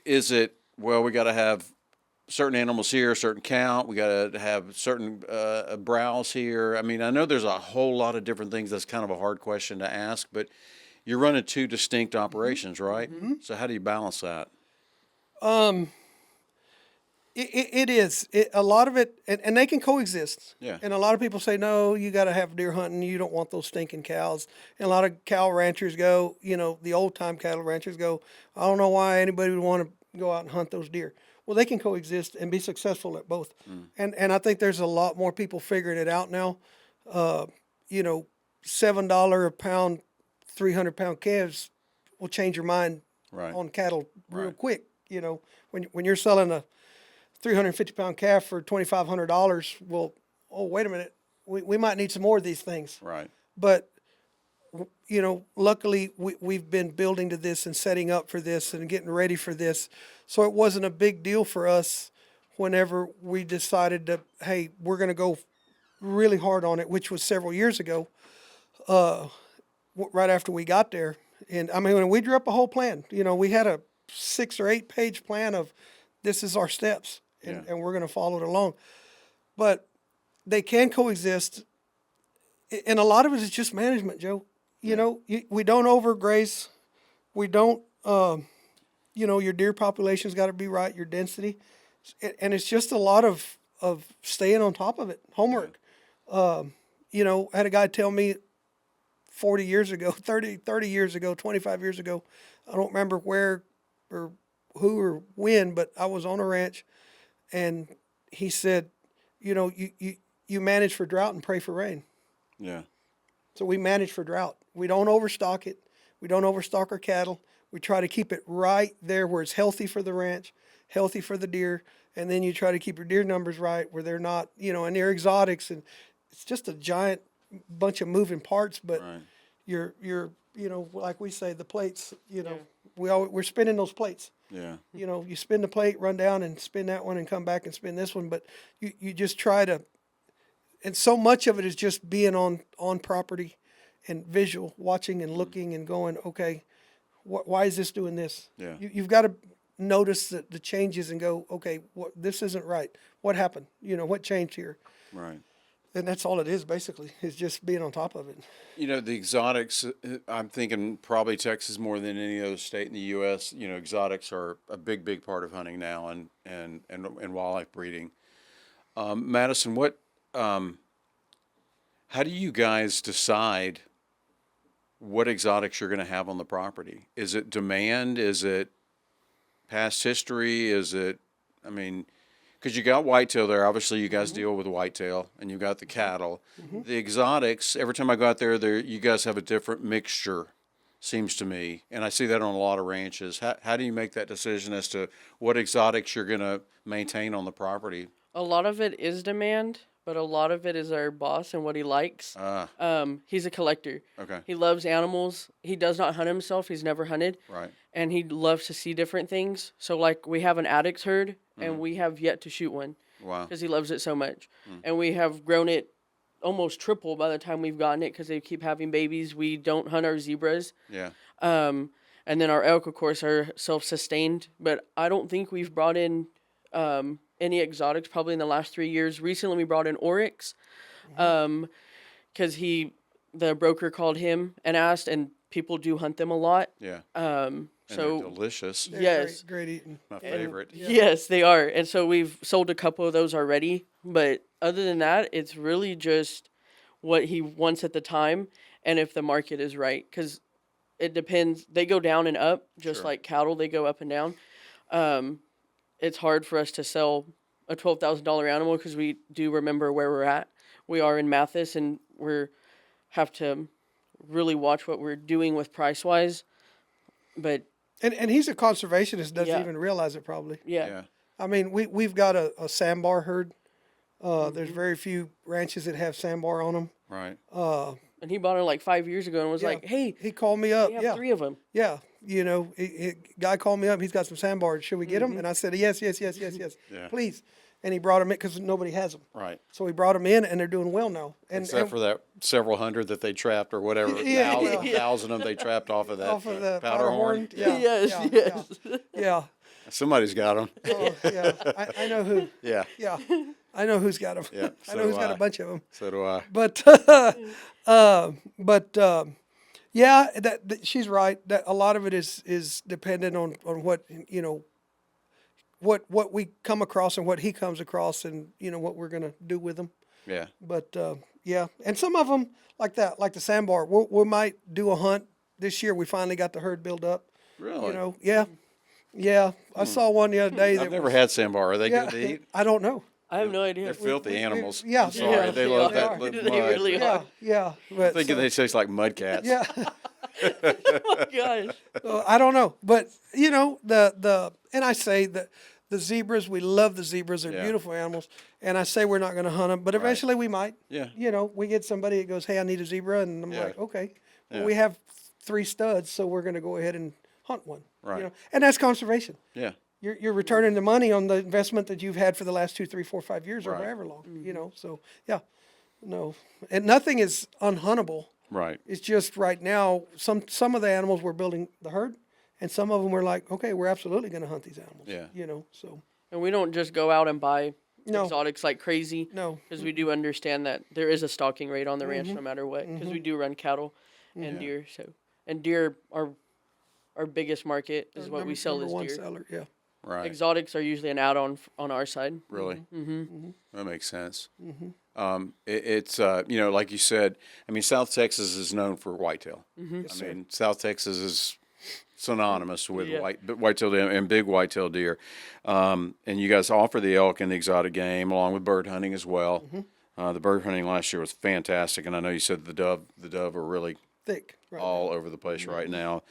Speaker 1: is it, well, we got to have certain animals here, a certain count, we got to have certain browse here? I mean, I know there's a whole lot of different things. That's kind of a hard question to ask, but you're running two distinct operations, right? So how do you balance that?
Speaker 2: It is. A lot of it, and they can coexist.
Speaker 1: Yeah.
Speaker 2: And a lot of people say, no, you got to have deer hunting. You don't want those stinking cows. And a lot of cow ranchers go, the old-time cattle ranchers go, I don't know why anybody would want to go out and hunt those deer. Well, they can coexist and be successful at both. And I think there's a lot more people figuring it out now. $7 a pound, 300-pound calves will change your mind on cattle real quick. When you're selling a 350-pound calf for $2,500, well, oh, wait a minute, we might need some more of these things.
Speaker 1: Right.
Speaker 2: But, luckily we've been building to this and setting up for this and getting ready for this. So it wasn't a big deal for us whenever we decided to, hey, we're going to go really hard on it, which was several years ago, right after we got there. And I mean, when we drew up a whole plan, we had a 6 or 8 page plan of this is our steps and we're going to follow it along. But they can coexist. And a lot of it is just management, Joe. We don't overgraze. We don't, your deer population's got to be right, your density. And it's just a lot of staying on top of it, homework. I had a guy tell me 40 years ago, 30 years ago, 25 years ago, I don't remember where or who or when, but I was on a ranch, and he said, you manage for drought and pray for rain.
Speaker 1: Yeah.
Speaker 2: So we manage for drought. We don't overstock it. We don't overstock our cattle. We try to keep it right there where it's healthy for the ranch, healthy for the deer, and then you try to keep your deer numbers right where they're not, and they're exotics, and it's just a giant bunch of moving parts, but you're like we say, the plates, we're spinning those plates.
Speaker 1: Yeah.
Speaker 2: You spin the plate, run down and spin that one and come back and spin this one, but you just try to, and so much of it is just being on property and visual, watching and looking and going, okay, why is this doing this?
Speaker 1: Yeah.
Speaker 2: You've got to notice the changes and go, okay, this isn't right. What happened? What changed here?
Speaker 1: Right.
Speaker 2: And that's all it is, basically, is just being on top of it.
Speaker 1: The exotics, I'm thinking probably Texas more than any other state in the U.S., exotics are a big, big part of hunting now and wildlife breeding. Madison, how do you guys decide what exotics you're going to have on the property? Is it demand? Is it past history? Because you got whitetail there. Obviously, you guys deal with whitetail, and you got the cattle. The exotics, every time I go out there, you guys have a different mixture. seems to me, and I see that on a lot of ranches. How do you make that decision as to what exotics you're going to maintain on the property?
Speaker 5: A lot of it is demand, but a lot of it is our boss and what he likes. He's a collector.
Speaker 1: Okay.
Speaker 5: He loves animals. He does not hunt himself. He's never hunted.
Speaker 1: Right.
Speaker 5: And he loves to see different things. So, like, we have an addicts herd, and we have yet to shoot one.
Speaker 1: Wow.
Speaker 5: Because he loves it so much. And we have grown it almost triple by the time we've gotten it because they keep having babies. We don't hunt our zebras.
Speaker 1: Yeah.
Speaker 5: And then our elk, of course, are self-sustained. But I don't think we've brought in any exotics probably in the last 3 years. Recently, we brought in oryx because the broker called him and asked, and people do hunt them a lot.
Speaker 1: Yeah.
Speaker 5: So
Speaker 1: they're delicious.
Speaker 2: They're
Speaker 5: yes.
Speaker 2: great eating.
Speaker 1: My favorite.
Speaker 5: Yes, they are. And so we've sold a couple of those already. But other than that, it's really just what he wants at the time and if the market is right. Because it depends. They go down and up, just
Speaker 1: Sure.
Speaker 5: like cattle. They go up and down. It's hard for us to sell a $12,000 animal because we do remember where we're at. We are in Mathis, and have to really watch what we're doing with price-wise. But
Speaker 2: And he's a conservationist, doesn't
Speaker 5: Yeah.
Speaker 2: even realize it probably.
Speaker 5: yeah.
Speaker 1: Yeah.
Speaker 2: I mean, we've got a sandbar herd.
Speaker 5: Mm-hmm.
Speaker 2: There's very few ranches that have sandbar on them.
Speaker 1: Right.
Speaker 5: And he bought it like 5 years ago and was
Speaker 2: Yeah.
Speaker 5: like, hey,
Speaker 2: He called me up.
Speaker 5: we have
Speaker 2: Yeah.
Speaker 5: 3 of them.
Speaker 2: Yeah, you know, guy called me up. He's got some sandbars. Should we get
Speaker 5: Mm-hmm.
Speaker 2: them? And I said, yes,
Speaker 1: Yeah.
Speaker 2: please. And he brought them in because nobody has them.
Speaker 1: Right.
Speaker 2: So he brought them in, and they're doing well now. And
Speaker 1: Except for that several hundred that they trapped or whatever,
Speaker 2: Yeah,
Speaker 1: thousand of them they trapped off of that
Speaker 2: off of the
Speaker 1: powder horn.
Speaker 2: Yeah,
Speaker 5: Yes,
Speaker 2: yeah,
Speaker 5: yes.
Speaker 2: yeah.
Speaker 1: Somebody's got them.
Speaker 2: Oh, yeah. I know who.
Speaker 1: Yeah.
Speaker 2: Yeah, I know who's got them.
Speaker 1: Yeah,
Speaker 2: I
Speaker 1: so
Speaker 2: know who's
Speaker 1: do
Speaker 2: got
Speaker 1: I.
Speaker 2: a bunch of them.
Speaker 1: So do I.
Speaker 2: But yeah, that she's right. That a lot of it is dependent on what what we come across and what he comes across, and what we're gonna do with them.
Speaker 1: Yeah.
Speaker 2: But yeah, and some of them like that, like the sandbar, we might do a hunt this year. We finally got the herd built up.
Speaker 1: Really?
Speaker 2: Yeah. I saw one the other day.
Speaker 1: I've never had sandbar. Are they
Speaker 2: Yeah,
Speaker 1: good to eat?
Speaker 2: I don't know.
Speaker 5: I have no idea.
Speaker 1: They're filthy animals.
Speaker 2: yeah.
Speaker 1: I'm sorry.
Speaker 2: Yeah,
Speaker 1: they
Speaker 2: they
Speaker 1: love
Speaker 2: are.
Speaker 1: that
Speaker 5: They
Speaker 1: mud.
Speaker 5: really are.
Speaker 2: Yeah. But
Speaker 1: I think they taste like mud cats.
Speaker 2: yeah.
Speaker 5: Oh my gosh.
Speaker 2: I don't know, but and I say that the zebras, we love the zebras. They're
Speaker 1: Yeah.
Speaker 2: beautiful animals, and I say we're not going to hunt them, but eventually we might.
Speaker 1: Yeah.
Speaker 2: We get somebody that goes, "Hey, I need a zebra," and I'm
Speaker 1: Yeah.
Speaker 2: like, "Okay." Well,
Speaker 1: Yeah.
Speaker 2: we have 3 studs, so we're going to go ahead and hunt one.
Speaker 1: Right.
Speaker 2: And that's conservation.
Speaker 1: Yeah.
Speaker 2: You're returning the money on the investment that you've had for the last 2, 3, 4, 5 years or
Speaker 1: Right.
Speaker 2: however long. So yeah, no, and nothing is unhuntable.
Speaker 1: Right.
Speaker 2: It's just right now, some of the animals we're building the herd, and some of them we're like, okay, we're absolutely going to hunt these animals.
Speaker 1: Yeah.
Speaker 2: So
Speaker 5: And we don't just go out and buy
Speaker 2: No.
Speaker 5: exotics like crazy.
Speaker 2: no,
Speaker 5: Because we do understand that there is a stalking rate on the ranch
Speaker 2: Mm-hmm.
Speaker 5: no matter what. Because we do run cattle and deer. And deer are our biggest market is what we sell
Speaker 2: number
Speaker 5: is
Speaker 2: one
Speaker 5: deer.
Speaker 2: seller. Yeah.
Speaker 1: Right.
Speaker 5: Exotics are usually an add-on on our side.
Speaker 1: Really?
Speaker 2: Mm-hmm.
Speaker 1: That makes sense. It's like you said, I mean, South Texas is known for whitetail.
Speaker 2: Yes,
Speaker 1: I mean, South Texas is synonymous with
Speaker 5: Yeah.
Speaker 1: whitetail deer and big whitetail deer. And you guys offer the elk and the exotic game along with bird hunting as well. The bird hunting last year was fantastic, and I know you said the dove are really
Speaker 2: Thick. Right.
Speaker 1: all over the place right now.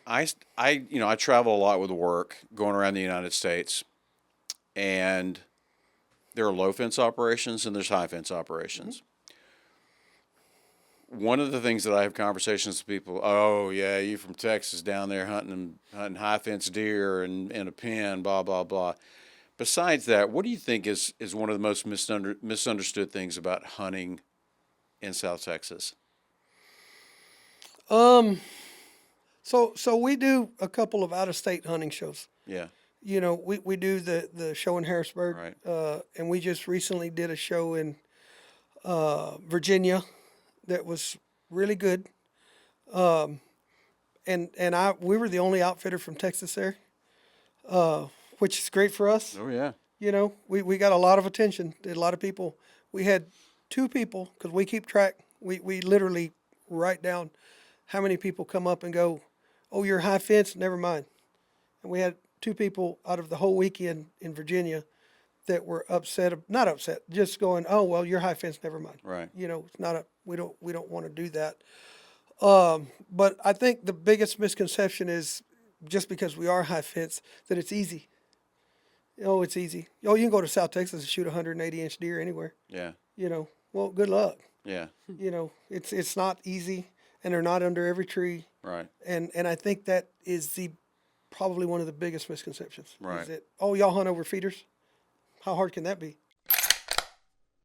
Speaker 1: I travel a lot with work going around the United States, and there are low fence operations and there's high fence operations. One of the things that I have conversations with people, oh yeah, you from Texas down there hunting high fence deer and in a pen, blah blah blah. Besides that, what do you think is one of the most misunderstood things about hunting in South Texas?
Speaker 2: So we do a couple of out-of-state hunting shows.
Speaker 1: Yeah.
Speaker 2: We do the show in Harrisburg,
Speaker 1: Right.
Speaker 2: and we just recently did a show in Virginia that was really good. We were the only outfitter from Texas there, which is great for us.
Speaker 1: Oh yeah.
Speaker 2: We got a lot of attention. A lot of people. We had 2 people, because we keep track. We literally write down how many people come up and go, "Oh, you're high fence, never mind." And we had 2 people out of the whole weekend in Virginia that were not upset, just going, "Oh, well, you're high fence, never mind."
Speaker 1: Right.
Speaker 2: It's not we don't want to do that. But I think the biggest misconception is just because we are high fence that it's easy. Oh, it's easy. Oh, you can go to South Texas and shoot 180-inch deer anywhere.
Speaker 1: Yeah.
Speaker 2: Well, good luck.
Speaker 1: Yeah.
Speaker 2: It's not easy, and they're not under every tree.
Speaker 1: Right.
Speaker 2: And I think that is probably one of the biggest misconceptions.
Speaker 1: Right.
Speaker 2: Is that, oh, y'all hunt over feeders? How hard can that be?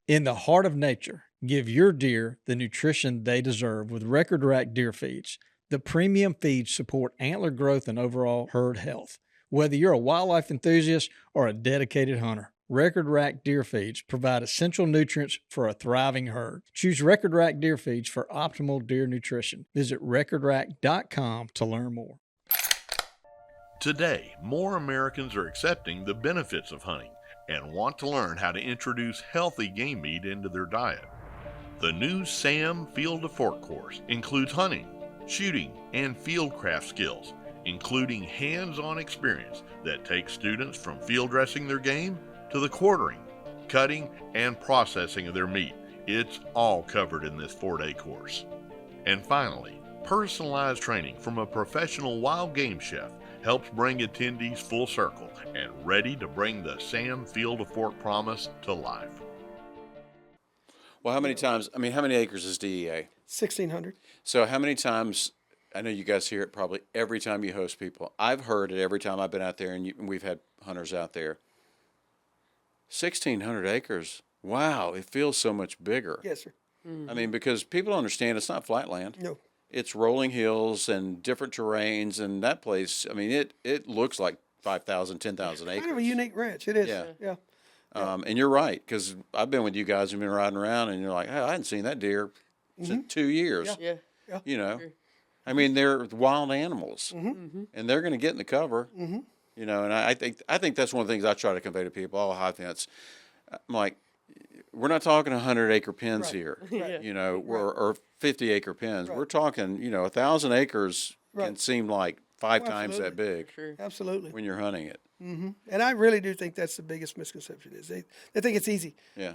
Speaker 7: In the heart of nature, give your deer the nutrition they deserve with Record Rack deer feeds. The premium feeds support antler growth and overall herd health. Whether you're a wildlife enthusiast or a dedicated hunter, Record Rack deer feeds provide essential nutrients for a thriving herd. Choose Record Rack deer feeds for optimal deer nutrition. Visit recordrack.com to learn more.
Speaker 8: Today, more Americans are accepting the benefits of hunting and want to learn how to introduce healthy game meat into their diet. The new SAM Field to Fork course includes hunting, shooting, and fieldcraft skills, including hands-on experience that takes students from field dressing their game to the quartering, cutting, and processing of their meat. It's all covered in this 4-day course. And finally, personalized training from a professional wild game chef helps bring attendees full circle and ready to bring the SAM Field to Fork promise to life.
Speaker 1: Well, how many acres is DEA?
Speaker 2: 1,600.
Speaker 1: So how many times, I know you guys hear it probably every time you host people. I've heard it every time I've been out there, and we've had hunters out there. 1,600 acres. Wow, it feels so much bigger.
Speaker 2: Yes, sir.
Speaker 1: I mean, because people don't understand it's not flat land.
Speaker 2: No.
Speaker 1: It's rolling hills and different terrains, and that place, I mean, it looks like 5,000, 10,000 acres.
Speaker 2: Kind of a unique ranch. It is.
Speaker 1: Yeah.
Speaker 2: Yeah.
Speaker 1: And you're right, because I've been with you guys and been riding around, and you're like, hey, I hadn't seen that deer since 2 years.
Speaker 5: Yeah.
Speaker 1: You know,
Speaker 5: Sure.
Speaker 1: I mean, they're wild animals, and they're going to get in the cover. You know, and I think that's one of the things I try to convey to people. Oh, high fence. I'm like, we're not talking 100-acre pens
Speaker 2: Right.
Speaker 1: here.
Speaker 5: Yeah.
Speaker 1: You know, or 50-acre pens.
Speaker 2: Right.
Speaker 1: We're talking, 1,000 acres can
Speaker 2: Right.
Speaker 1: seem like five
Speaker 2: Oh,
Speaker 1: times that
Speaker 2: absolutely.
Speaker 1: big
Speaker 5: Sure.
Speaker 2: Absolutely.
Speaker 1: when you're hunting it.
Speaker 2: And I really do think that's the biggest misconception is they think it's easy.
Speaker 1: Yeah.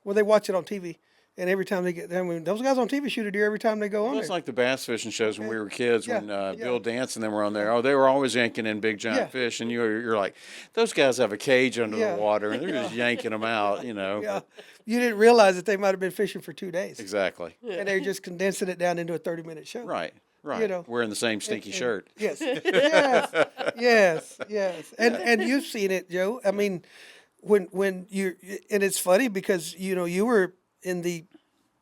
Speaker 2: Well, they watch it on TV, and every time they get there, I mean, those guys on TV shoot a deer every time they go on
Speaker 1: Well, it's
Speaker 2: there.
Speaker 1: like the bass fishing shows when we were kids,
Speaker 2: Yeah,
Speaker 1: when
Speaker 2: yeah.
Speaker 1: Bill Dance and them were on there. Oh, they were always yanking in big giant
Speaker 2: Yeah.
Speaker 1: fish, and you're like, those guys have a cage under
Speaker 2: Yeah.
Speaker 1: the water, and they're just yanking them out.
Speaker 2: Yeah. You didn't realize that they might have been fishing for 2 days,
Speaker 1: Exactly.
Speaker 2: and they're just condensing it down into a 30-minute show.
Speaker 1: Right. Right.
Speaker 2: know,
Speaker 1: Wearing the same stinky
Speaker 2: and-
Speaker 1: shirt.
Speaker 2: Yes, yes. And you've seen it, Joe. I mean, when you and it's funny because you were in the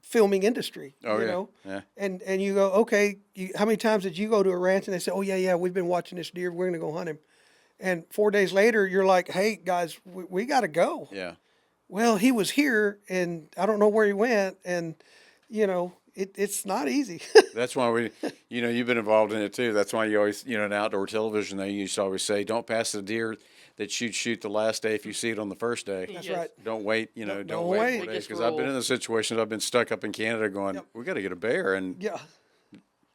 Speaker 2: filming industry.
Speaker 1: Oh,
Speaker 2: you
Speaker 1: yeah,
Speaker 2: know?
Speaker 1: yeah.
Speaker 2: And you go, okay. How many times did you go to a ranch and they say, oh yeah, we've been watching this deer. We're gonna go hunt him. And 4 days later, you're like, hey guys, we got to go.
Speaker 1: Yeah.
Speaker 2: Well, he was here, and I don't know where he went, and it's not easy.
Speaker 1: That's why you've been involved in it too. That's why you always, in outdoor television, they used to always say, don't pass the deer that you shoot the last day if you see it on the first day.
Speaker 2: That's
Speaker 5: Yes.
Speaker 2: right.
Speaker 1: Don't wait,
Speaker 2: Don't
Speaker 1: don't
Speaker 2: wait.
Speaker 1: wait 4 days.
Speaker 5: Just
Speaker 1: Because I've been
Speaker 5: roll.
Speaker 1: in the situations, I've been stuck up in Canada going,
Speaker 2: Yep.
Speaker 1: we got to get a bear. And
Speaker 2: Yeah.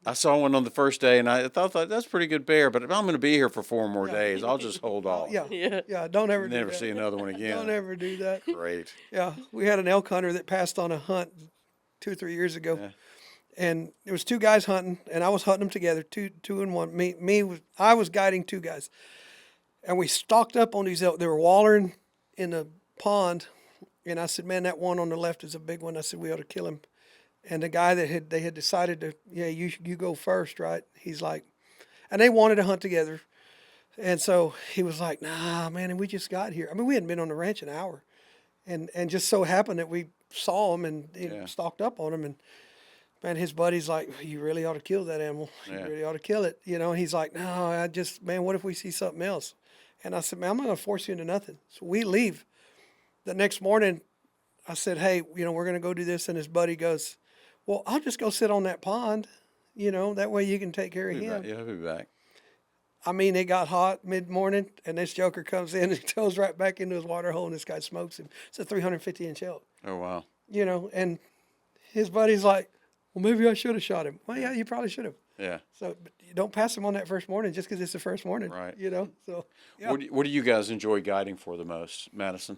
Speaker 1: I saw one on the first day, and I thought that's a pretty good bear, but if I'm going to be here for 4 more days, I'll just hold off.
Speaker 2: Yeah.
Speaker 5: Yeah.
Speaker 2: Yeah. Don't ever do
Speaker 1: Never
Speaker 2: that.
Speaker 1: see another one again.
Speaker 2: Don't ever do that.
Speaker 1: Great.
Speaker 2: Yeah, we had an elk hunter that passed on a hunt 2 or 3 years ago,
Speaker 1: Yeah.
Speaker 2: and there was 2 guys hunting, and I was hunting them together, two and one. I was guiding 2 guys, and we stalked up on these elk. They were wallering in a pond, and I said, "Man, that one on the left is a big one." I said, "We ought to kill him." And the guy they had decided to, you go first, right? He's like, and they wanted to hunt together, and so he was like, "Nah, man," and we just got here. I mean, we hadn't been on the ranch an hour. And just so happened that we saw him and
Speaker 1: Yeah.
Speaker 2: stalked up on him. And, man, his buddy's like, you really ought to kill that animal. You
Speaker 1: Yeah.
Speaker 2: really ought to kill it. And he's like, no, man, what if we see something else? And I said, man, I'm not going to force you into nothing. So we leave. The next morning, I said, hey, we're going to go do this. And his buddy goes, well, I'll just go sit on that pond. That way you can take care of him.
Speaker 1: Yeah, I'll be back.
Speaker 2: I mean, it got hot mid-morning, and this joker comes in and goes right back into his water hole, and this guy smokes him. It's a 350-inch elk,
Speaker 1: Oh, wow.
Speaker 2: and his buddy's like, well, maybe I should have shot him. Well, yeah, you probably should have.
Speaker 1: Yeah.
Speaker 2: So but you don't pass him on that first morning just because it's the first morning.
Speaker 1: Right.
Speaker 2: So, yeah.
Speaker 1: What do you guys enjoy guiding for the most, Madison?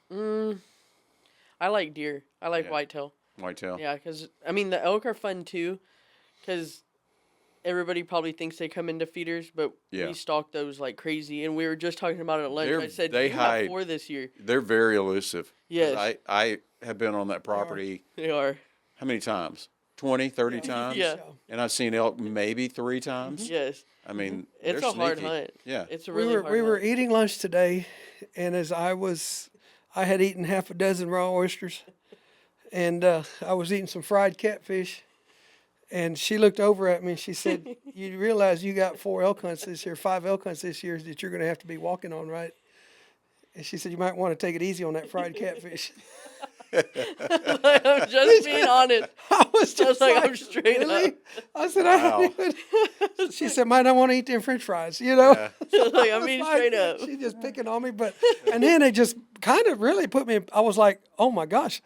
Speaker 5: I like deer. I like
Speaker 1: Yeah.
Speaker 5: whitetail.
Speaker 1: Whitetail.
Speaker 5: Yeah, because I mean the elk are fun too, because everybody probably thinks they come into feeders, but
Speaker 1: Yeah.
Speaker 5: we stalk those like crazy. And we were just talking about it at lunch. I said
Speaker 1: they
Speaker 5: you
Speaker 1: hide.
Speaker 5: have 4 this year.
Speaker 1: They're very elusive. 'Cause
Speaker 5: Yes.
Speaker 1: I have been on that property.
Speaker 5: They are.
Speaker 1: How many times? 20, 30 times?
Speaker 5: Yeah.
Speaker 1: And I've seen elk maybe 3 times.
Speaker 5: Yes.
Speaker 1: I mean,
Speaker 5: It's
Speaker 1: they're
Speaker 5: a hard
Speaker 1: sneaky.
Speaker 5: hunt.
Speaker 1: Yeah.
Speaker 5: It's a
Speaker 2: We
Speaker 5: really
Speaker 2: were
Speaker 5: hard
Speaker 2: we were
Speaker 5: hunt.
Speaker 2: eating lunch today, and as I had eaten half a dozen raw oysters, and I was eating some fried catfish, and she looked over at me and she said, "You realize you got 4 elk hunts this year, 5 elk hunts this year that you're going to have to be walking on, right?" And she said, "You might want to take it easy on that fried catfish."
Speaker 5: I'm just being honest.
Speaker 2: I was just
Speaker 5: like,
Speaker 2: like,
Speaker 5: I'm straight
Speaker 2: really?
Speaker 5: up.
Speaker 2: I said, I don't even. She said, "Might not want to eat them French fries," you know.
Speaker 5: Like, I'm being straight up.
Speaker 2: She's just picking on me, but and then it just kind of really put me. I was like, "Oh my gosh,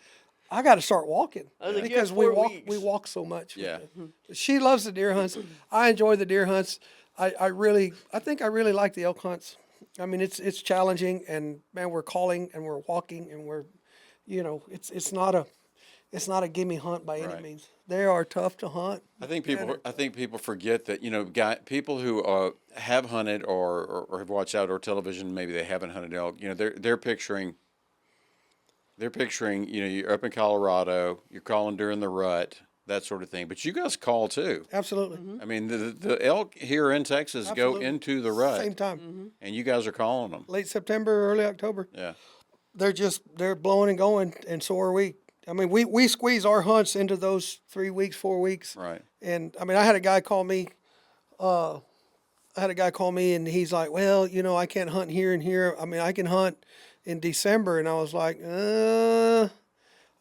Speaker 2: I got to start walking,"
Speaker 5: I was like, you
Speaker 2: because
Speaker 5: have
Speaker 2: we
Speaker 5: 4
Speaker 2: walk
Speaker 5: weeks.
Speaker 2: so much. with
Speaker 1: Yeah.
Speaker 2: it. She loves the deer hunts. I enjoy the deer hunts. I think I really like the elk hunts. I mean, it's challenging, and man, we're calling and we're walking and we're, it's not a gimme hunt by any
Speaker 1: Right.
Speaker 2: means. They are tough to hunt.
Speaker 1: I think people forget that, people who have hunted or have watched outdoor television, maybe they haven't hunted elk, they're picturing, you're up in Colorado, you're calling during the rut, that sort of thing. But you guys call too.
Speaker 2: Absolutely.
Speaker 1: I mean, the elk here in Texas go
Speaker 2: Absolutely.
Speaker 1: into the rut,
Speaker 2: Same time.
Speaker 1: and you guys are calling them.
Speaker 2: Late September, early October.
Speaker 1: Yeah.
Speaker 2: They're blowing and going, and so are we. I mean, we squeeze our hunts into those 3 weeks, 4 weeks.
Speaker 1: Right.
Speaker 2: And I mean, I had a guy call me, and he's like, "Well, I can't hunt here and here. I mean, I can hunt in December." And I was like, I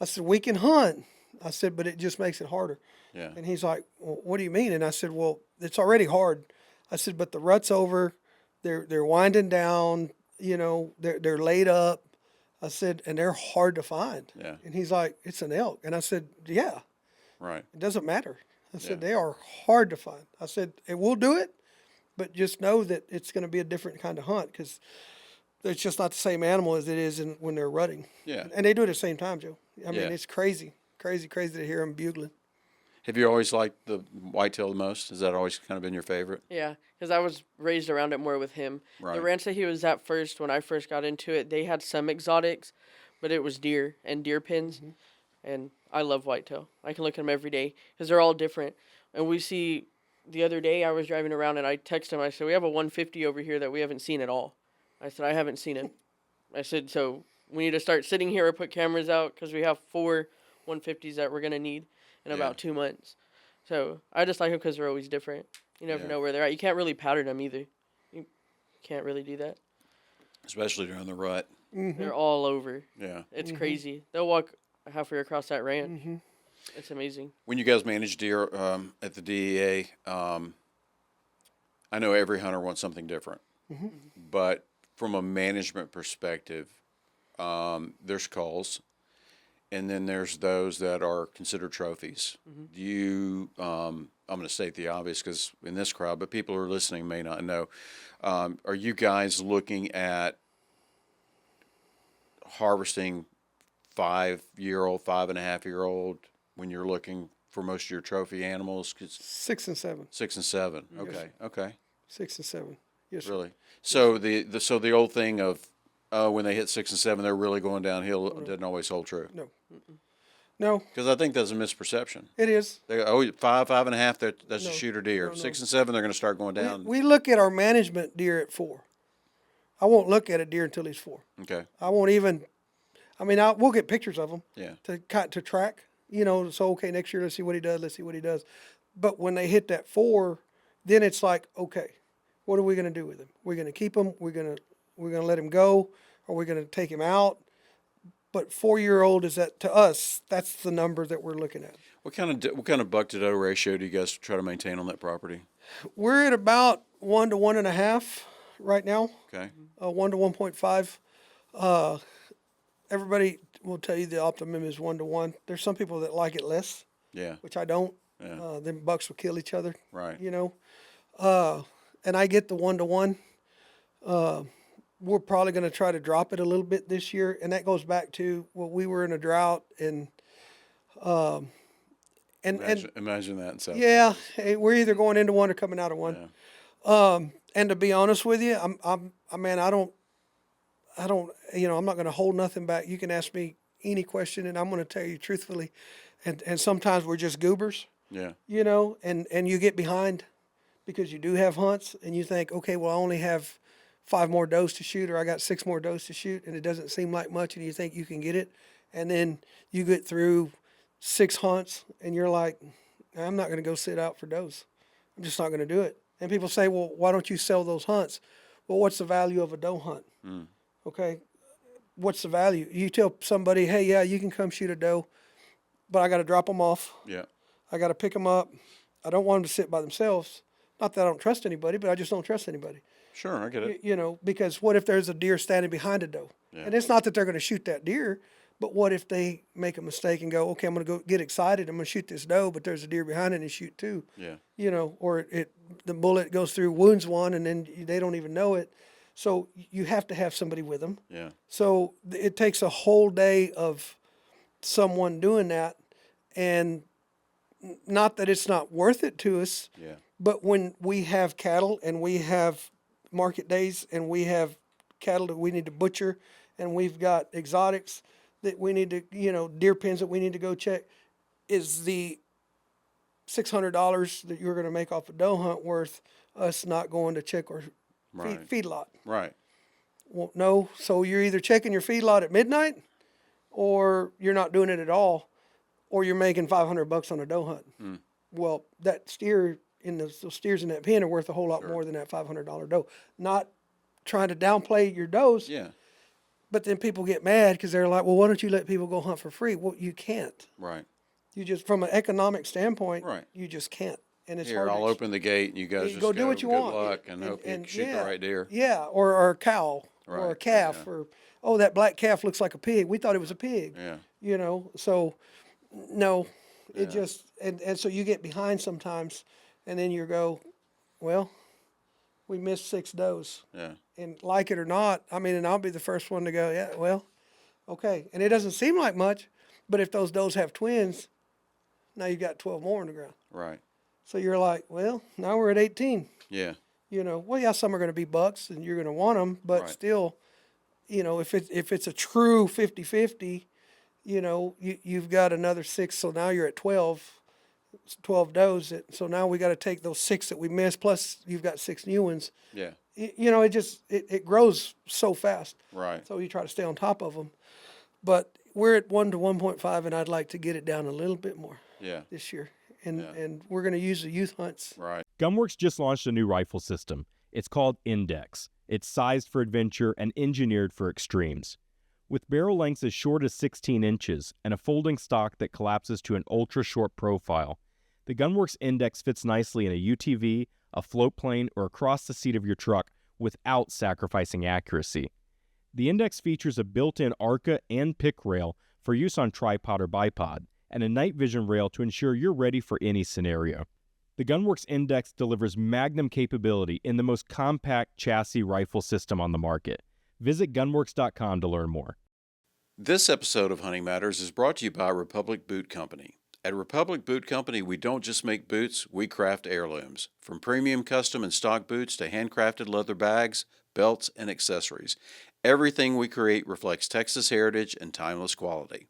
Speaker 2: said, "We can hunt." I said, "But it just makes it harder."
Speaker 1: Yeah.
Speaker 2: And he's like, "Well, what do you mean?" And I said, "Well, it's already hard." I said, "But the rut's over. They're winding down. They're laid up." I said, "And they're hard to find."
Speaker 1: Yeah.
Speaker 2: And he's like, "It's an elk." And I said, "Yeah,
Speaker 1: Right.
Speaker 2: it doesn't matter." I said,
Speaker 1: Yeah.
Speaker 2: "They are hard to find." I said, "And we'll do it, but just know that it's going to be a different kind of hunt because it's just not the same animal as it is when they're rutting."
Speaker 1: Yeah.
Speaker 2: And they do it at the same time, Joe. I mean,
Speaker 1: Yeah.
Speaker 2: it's crazy to hear them bugling.
Speaker 1: Have you always liked the whitetail the most? Has that always kind of been your favorite?
Speaker 5: Yeah, because I was raised around it more with him.
Speaker 1: Right.
Speaker 5: The ranch that he was at first, when I first got into it, they had some exotics, but it was deer and deer pins. And I love whitetail. I can look at them every day because they're all different. And we see, the other day I was driving around and I texted him. I said, "We have a 150 over here that we haven't seen at all." I said, "I haven't seen him." I said, "So we need to start sitting here or put cameras out because we have 4 150s that we're going to need in about 2 months." So I just like them because they're always different. You never know where they're at. You can't really pattern them either. You can't really do that.
Speaker 1: Especially during the rut.
Speaker 5: They're all over.
Speaker 1: Yeah.
Speaker 5: It's crazy. They'll walk halfway across that ranch. It's amazing.
Speaker 1: When you guys manage deer at the DEA, I know every hunter wants something different. But from a management perspective, there's calls, and then there's those that are considered trophies. Do you, I'm going to state the obvious because in this crowd, but people who are listening may not know, are you guys looking at harvesting 5-year-old, 5.5-year-old when you're looking for most of your trophy animals?
Speaker 2: 6 and 7.
Speaker 1: 6 and 7. Okay. Okay.
Speaker 2: 6 and 7. Yes, sir.
Speaker 1: Really. So the old thing of when they hit 6 and 7, they're really going downhill doesn't always hold true.
Speaker 2: No,
Speaker 1: Because I think that's a misperception.
Speaker 2: it is.
Speaker 1: They go, 5, 5.5, that's
Speaker 2: No.
Speaker 1: a shooter deer.
Speaker 2: No, no.
Speaker 1: 6 and 7, they're going to start going down.
Speaker 2: We look at our management deer at 4. I won't look at a deer until he's 4.
Speaker 1: Okay.
Speaker 2: I won't even. I mean, we'll get pictures of him
Speaker 1: Yeah.
Speaker 2: to track. So okay, next year let's see what he does. Let's see what he does. But when they hit that 4, then it's like, okay, what are we going to do with him? We're going to keep him. We're going to let him go, or we're going to take him out. But 4-year-old is that to us? That's the number that we're looking at.
Speaker 1: What kind of buck to doe ratio do you guys try to maintain on that property?
Speaker 2: We're at about 1 to 1.5 right now.
Speaker 1: Okay.
Speaker 2: 1 to 1.5. Everybody will tell you the optimum is 1 to 1. There's some people that like it less,
Speaker 1: Yeah.
Speaker 2: which I don't.
Speaker 1: Yeah.
Speaker 2: Them bucks will kill each other.
Speaker 1: Right.
Speaker 2: And I get the 1 to 1. We're probably going to try to drop it a little bit this year, and that goes back to we were in a drought, and
Speaker 1: Imagine that in South.
Speaker 2: Yeah, hey, we're either going into one or coming out of one.
Speaker 1: Yeah.
Speaker 2: And to be honest with you, I don't, I'm not going to hold nothing back. You can ask me any question, and I'm going to tell you truthfully. And sometimes we're just goobers,
Speaker 1: Yeah.
Speaker 2: and you get behind because you do have hunts, and you think, okay, well, I only have 5 more does to shoot, or I got 6 more does to shoot, and it doesn't seem like much, and you think you can get it, and then you get through 6 hunts, and you're like, I'm not going to go sit out for does. I'm just not going to do it. And people say, well, why don't you sell those hunts? Well, what's the value of a doe hunt? Okay, what's the value? You tell somebody, hey, yeah, you can come shoot a doe, but I got to drop them off.
Speaker 1: Yeah.
Speaker 2: I got to pick them up. I don't want them to sit by themselves. Not that I don't trust anybody, but I just don't trust anybody.
Speaker 1: Sure, I get it.
Speaker 2: Because what if there's a deer standing behind a doe?
Speaker 1: Yeah.
Speaker 2: And it's not that they're going to shoot that deer, but what if they make a mistake and go, okay, I'm going to go get excited. I'm going to shoot this doe, but there's a deer behind it and shoot 2.
Speaker 1: Yeah.
Speaker 2: Or the bullet goes through, wounds one, and then they don't even know it. So you have to have somebody with them.
Speaker 1: Yeah.
Speaker 2: So it takes a whole day of someone doing that, and not that it's not worth it to us,
Speaker 1: Yeah.
Speaker 2: but when we have cattle and we have market days and we have cattle that we need to butcher and we've got exotics that we need to, deer pens that we need to go check, is the $600 that you're going to make off a doe hunt worth us not going to check our
Speaker 1: Right.
Speaker 2: feedlot?
Speaker 1: Right.
Speaker 2: Well, no. So you're either checking your feedlot at midnight, or you're not doing it at all, or you're making $500 on a doe hunt. Well, that steer those steers in that pen are worth a whole lot more than that $500 doe. Not trying to downplay your does,
Speaker 1: Yeah.
Speaker 2: but then people get mad because they're like, well, why don't you let people go hunt for free? Well, you can't.
Speaker 1: Right.
Speaker 2: You just, from an economic standpoint,
Speaker 1: Right.
Speaker 2: you just can't. And it's
Speaker 1: Here,
Speaker 2: hard.
Speaker 1: I'll open the gate, and you guys
Speaker 2: You
Speaker 1: just
Speaker 2: go do what you
Speaker 1: good
Speaker 2: want.
Speaker 1: luck and hope you shoot the right deer.
Speaker 2: Yeah, or a cow, or a
Speaker 1: Right,
Speaker 2: calf,
Speaker 1: yeah.
Speaker 2: or, oh, that black calf looks like a pig. We thought it was a pig.
Speaker 1: Yeah.
Speaker 2: So no, it just, and so you get behind sometimes, and then you go, well, we missed 6 does.
Speaker 1: Yeah.
Speaker 2: And like it or not, and I'll be the first one to go, yeah, well, okay. And it doesn't seem like much, but if those does have twins, now you got 12 more on the ground.
Speaker 1: Right.
Speaker 2: So you're like, well, now we're at 18.
Speaker 1: Yeah.
Speaker 2: Well, yeah, some are going to be bucks and you're going to want them, but
Speaker 1: Right.
Speaker 2: still, if it's a true 50-50, you've got another 6. So now you're at 12 does. So now we got to take those 6 that we missed, plus you've got 6 new ones.
Speaker 1: Yeah.
Speaker 2: It grows so fast.
Speaker 1: Right.
Speaker 2: So you try to stay on top of them. But we're at 1 to 1.5, and I'd like to get it down a little bit more
Speaker 1: Yeah.
Speaker 2: this year. And we're going to use the youth hunts.
Speaker 1: Right.
Speaker 9: Gunworks just launched a new rifle system. It's called Index. It's sized for adventure and engineered for extremes. With barrel lengths as short as 16 inches and a folding stock that collapses to an ultra-short profile, the Gunworks Index fits nicely in a UTV, a float plane, or across the seat of your truck without sacrificing accuracy. The Index features a built-in ARCA and pick rail for use on tripod or bipod, and a night vision rail to ensure you're ready for any scenario. The Gunworks Index delivers magnum capability in the most compact chassis rifle system on the market. Visit gunworks.com to learn more.
Speaker 1: This episode of Hunting Matters is brought to you by Republic Boot Company. At Republic Boot Company, we don't just make boots, we craft heirlooms. From premium custom and stock boots to handcrafted leather bags, belts, and accessories. Everything we create reflects Texas heritage and timeless quality.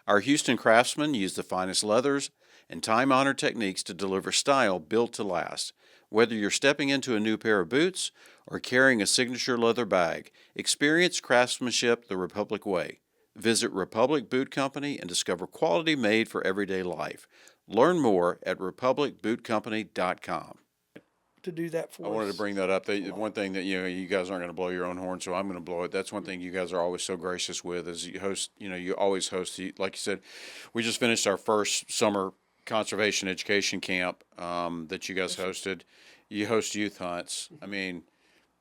Speaker 1: Our Houston craftsmen use the finest leathers and time-honored techniques to deliver style built to last. Whether you're stepping into a new pair of boots or carrying a signature leather bag, experience craftsmanship the Republic way. Visit Republic Boot Company and discover quality made for everyday life. Learn more at republicbootcompany.com.
Speaker 2: To do that for us.
Speaker 1: I wanted to bring that up. One thing that you guys aren't going to blow your own horn, so I'm going to blow it. That's one thing you guys are always so gracious with, is you host. You always host. Like you said, we just finished our first summer conservation education camp that you guys hosted. You host youth hunts.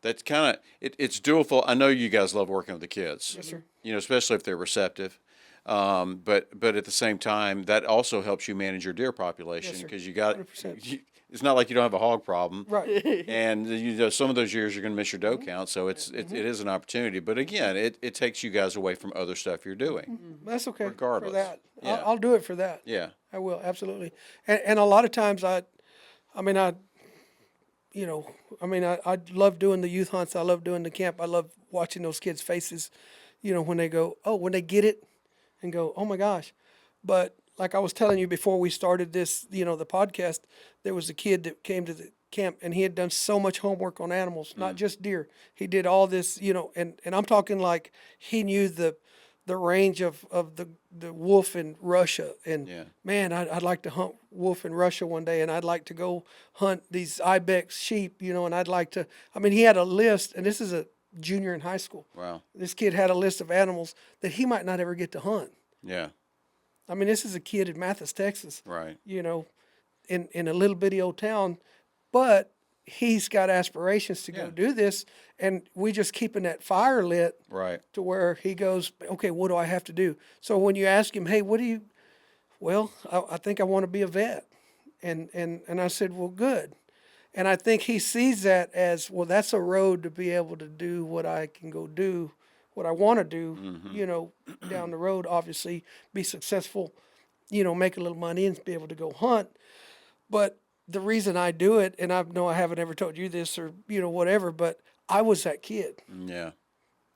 Speaker 1: That's kind of it's dual. I know you guys love working with the kids.
Speaker 2: Yes, sir.
Speaker 1: Especially if they're receptive. But at the same time, that also helps you manage your deer population,
Speaker 2: Yes, sir.
Speaker 1: because you got.
Speaker 2: 100%.
Speaker 1: it's not like you don't have a hog problem.
Speaker 2: Right.
Speaker 1: And you know, some of those years you're going to miss your doe count, so it is an opportunity. But again, it takes you guys away from other stuff you're doing.
Speaker 2: That's okay.
Speaker 1: Regardless.
Speaker 2: For that.
Speaker 1: Yeah.
Speaker 2: I'll do it for that.
Speaker 1: Yeah.
Speaker 2: I will, absolutely. And a lot of times I love doing the youth hunts. I love doing the camp. I love watching those kids' faces, you know, when they go, when they get it and go, oh my gosh. But like I was telling you before we started this, you know, the podcast, there was a kid that came to the camp and he had done so much homework on animals, not just deer. He did all this, you know, and I'm talking like he knew the range of the wolf in Russia. And man, I'd like to hunt wolf in Russia one day, and I'd like to go hunt these ibex sheep, you know, and I'd like to, he had a list, and this is a junior in high school.
Speaker 1: Wow.
Speaker 2: This kid had a list of animals that he might not ever get to hunt.
Speaker 1: Yeah.
Speaker 2: This is a kid in Mathis, Texas.
Speaker 1: Right.
Speaker 2: You know, in a little bitty old town, but he's got aspirations to go do this, and we just keeping that fire lit.
Speaker 1: Right.
Speaker 2: To where he goes, okay, what do I have to do? So when you ask him, hey, I think I want to be a vet. And I said, well, good. And I think he sees that as, well, that's a road to be able to do what I can go do, what I want to do, you know, down the road, obviously, be successful, you know, make a little money and be able to go hunt. But the reason I do it, and I know I haven't ever told you this or, you know, whatever, but I was that kid.
Speaker 1: Yeah.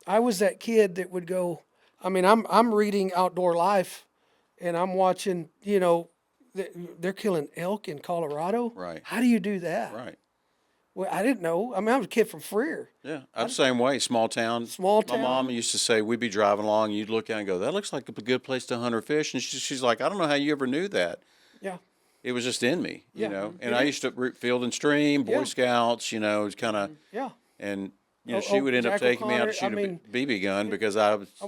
Speaker 2: I was that kid that would go, I'm reading Outdoor Life and I'm watching, you know, they're killing elk in Colorado.
Speaker 1: Right.
Speaker 2: How do you do that?
Speaker 1: Right.
Speaker 2: Well, I didn't know. I was a kid from Freer.
Speaker 1: Yeah, I'm the same way. Small town.
Speaker 2: Small
Speaker 1: My
Speaker 2: town.
Speaker 1: mom used to say, we'd be driving along, you'd look out and go, that looks like a good place to hunt or fish. And she's like, I don't know how you ever knew that.
Speaker 2: Yeah.
Speaker 1: It was just in me, you
Speaker 2: Yeah.
Speaker 1: know. And I used to root Field and Stream, Boy Scouts, you know, it's kind of,
Speaker 2: Yeah.
Speaker 1: and you know, she would end up
Speaker 2: Jack
Speaker 1: taking me out to
Speaker 2: O'Connor,
Speaker 1: shoot a BB gun because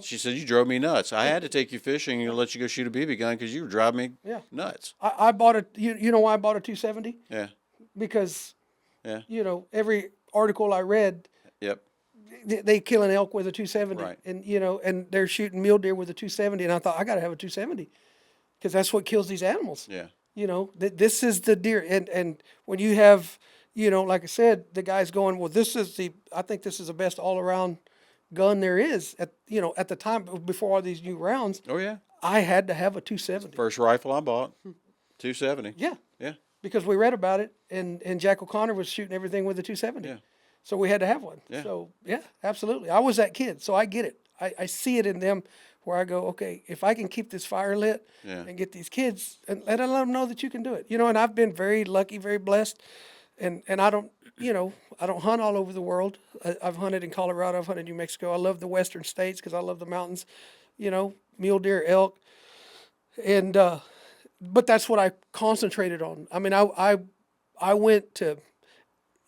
Speaker 1: she said, you drove me nuts. I had to take you fishing and let you go shoot a BB gun because you were driving me nuts.
Speaker 2: I bought a, you know why I bought a 270?
Speaker 1: Yeah.
Speaker 2: Because,
Speaker 1: Yeah.
Speaker 2: you know, every article I read,
Speaker 1: Yep.
Speaker 2: they kill an elk with a 270.
Speaker 1: Right.
Speaker 2: And, you know, and they're shooting mule deer with a 270. And I thought, I got to have a 270 because that's what kills these animals.
Speaker 1: Yeah.
Speaker 2: You know, this is the deer. And when you have, you know, like I said, the guy's going, well, I think this is the best all around gun there is at the time before all these new rounds.
Speaker 1: Oh, yeah.
Speaker 2: I had to have a 270.
Speaker 1: First rifle I bought, 270.
Speaker 2: Yeah.
Speaker 1: Yeah.
Speaker 2: Because we read about it and Jack O'Connor was shooting everything with a 270.
Speaker 1: Yeah.
Speaker 2: So we had to have one.
Speaker 1: Yeah.
Speaker 2: So yeah, absolutely. I was that kid. So I get it. I see it in them where I go, okay, if I can keep this fire lit and get these kids and let them know that you can do it, you know, and I've been very lucky, very blessed. And I don't, you know, I don't hunt all over the world. I've hunted in Colorado. I've hunted in New Mexico. I love the western states because I love the mountains, you know, mule deer, elk. And, but that's what I concentrated on. I went to,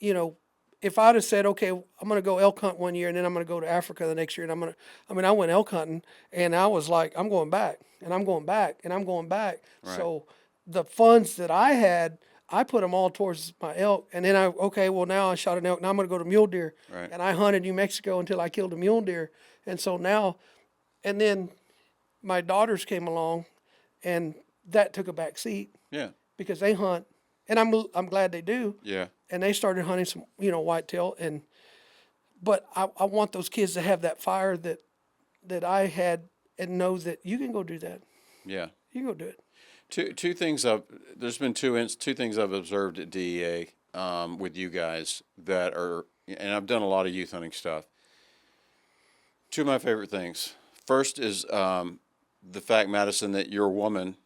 Speaker 2: you know, if I'd have said, okay, I'm going to go elk hunt one year and then I'm going to go to Africa the next year and I went elk hunting and I was like, I'm going back and I'm going back and I'm going back.
Speaker 1: Right.
Speaker 2: So the funds that I had, I put them all towards my elk. And then now I shot an elk. Now I'm going to go to mule deer.
Speaker 1: Right.
Speaker 2: And I hunted New Mexico until I killed a mule deer. And so now, and then my daughters came along and that took a back seat.
Speaker 1: Yeah.
Speaker 2: Because they hunt. And I'm glad they do.
Speaker 1: Yeah.
Speaker 2: And they started hunting some, you know, whitetail. But I want those kids to have that fire that I had and know that you can go do that.
Speaker 1: Yeah.
Speaker 2: You can go do it.
Speaker 1: Two things there's been two things I've observed at DEA with you guys that are, and I've done a lot of youth hunting stuff. Two of my favorite things. First is the fact, Madison, that you're a woman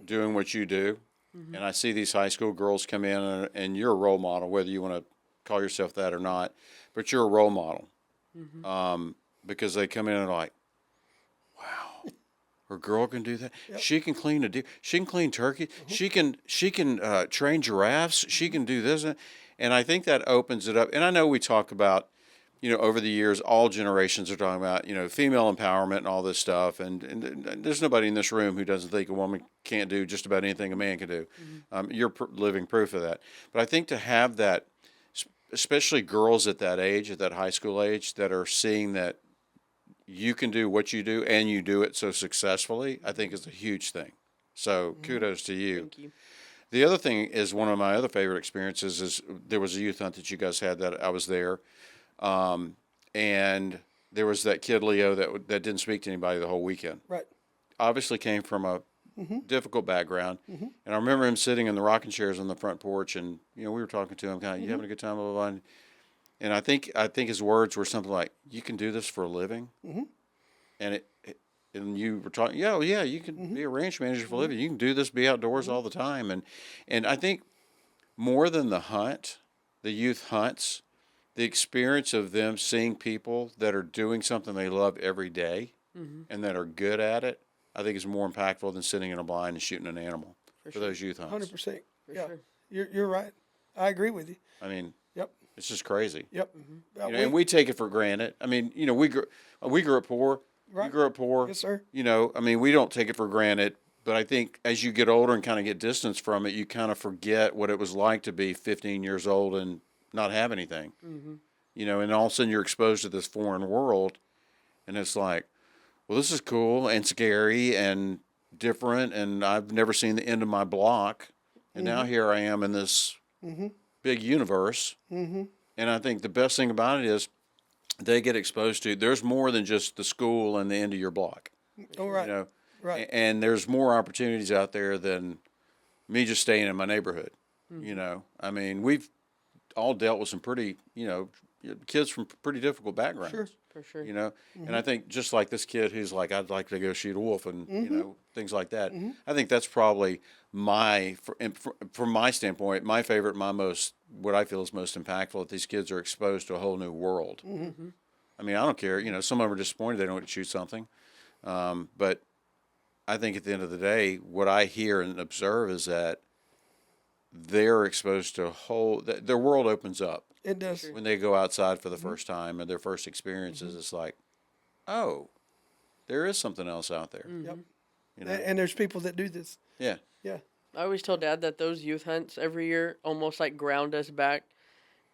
Speaker 1: doing what you do. Mm-hmm. And I see these high school girls come in and you're a role model, whether you want to call yourself that or not, but you're a role model. Mm-hmm. Because they come in and are like, wow, her girl can do that. Yep. She can clean a deer. She can clean turkey. Mm-hmm. She can train giraffes. She can do this. And I think that opens it up. And I know we talk about, you know, over the years, all generations are talking about, you know, female empowerment and all this stuff. And there's nobody in this room who doesn't think a woman can't do just about anything a man can do. Mm-hmm. You're living proof of that. But I think to have that, especially girls at that age, at that high school age, that are seeing that you can do what you do and you do it so successfully, I think is a huge thing. So kudos to you.
Speaker 5: Thank you.
Speaker 1: The other thing is one of my other favorite experiences is there was a youth hunt that you guys had that I was there, and there was that kid Leo that didn't speak to anybody the whole weekend.
Speaker 2: Right.
Speaker 1: Obviously came from a difficult background, and I remember him sitting in the rocking chairs on the front porch, and we were talking to him, kind of, you having a good time, blah blah blah. And I think his words were something like, "You can do this for a living," and and you were talking, yeah, you can be a ranch manager for a living. You can do this, be outdoors all the time, and I think more than the hunt, the youth hunts, the experience of them seeing people that are doing something they love every day and that are good at it, I think is more impactful than sitting in a blind and shooting an animal for those youth hunts.
Speaker 2: 100%. Yeah,
Speaker 5: sure.
Speaker 2: you're right. I agree with you.
Speaker 1: I mean,
Speaker 2: Yep.
Speaker 1: it's just crazy.
Speaker 2: Yep.
Speaker 1: And we take it for granted. I mean, we grew up poor.
Speaker 2: Right.
Speaker 1: You grew up poor.
Speaker 2: Yes, sir.
Speaker 1: I mean, we don't take it for granted, but I think as you get older and kind of get distance from it, you kind of forget what it was like to be 15 years old and not have anything. And all of a sudden you're exposed to this foreign world, and it's like, well, this is cool and scary and different, and I've never seen the end of my block, and now here I am in this big universe. And I think the best thing about it is they get exposed to, there's more than just the school and the end of your block.
Speaker 2: Oh, right. Right.
Speaker 1: And there's more opportunities out there than me just staying in my neighborhood. I mean, we've all dealt with some pretty, kids from pretty difficult backgrounds.
Speaker 2: Sure.
Speaker 5: For sure.
Speaker 1: And I think just like this kid who's like, I'd like to go shoot a wolf and, things like that. I think that's probably from my standpoint, my favorite, what I feel is most impactful, that these kids are exposed to a whole new world. I mean, I don't care, some of them are disappointed they don't get to shoot something. But I think at the end of the day, what I hear and observe is that they're exposed to their world opens up.
Speaker 2: It does.
Speaker 1: When they go outside for the first time and their first experiences, it's like, oh, there is something else out there.
Speaker 2: Yep. And there's people that do this.
Speaker 1: Yeah.
Speaker 2: Yeah.
Speaker 5: I always tell Dad that those youth hunts every year almost like ground us back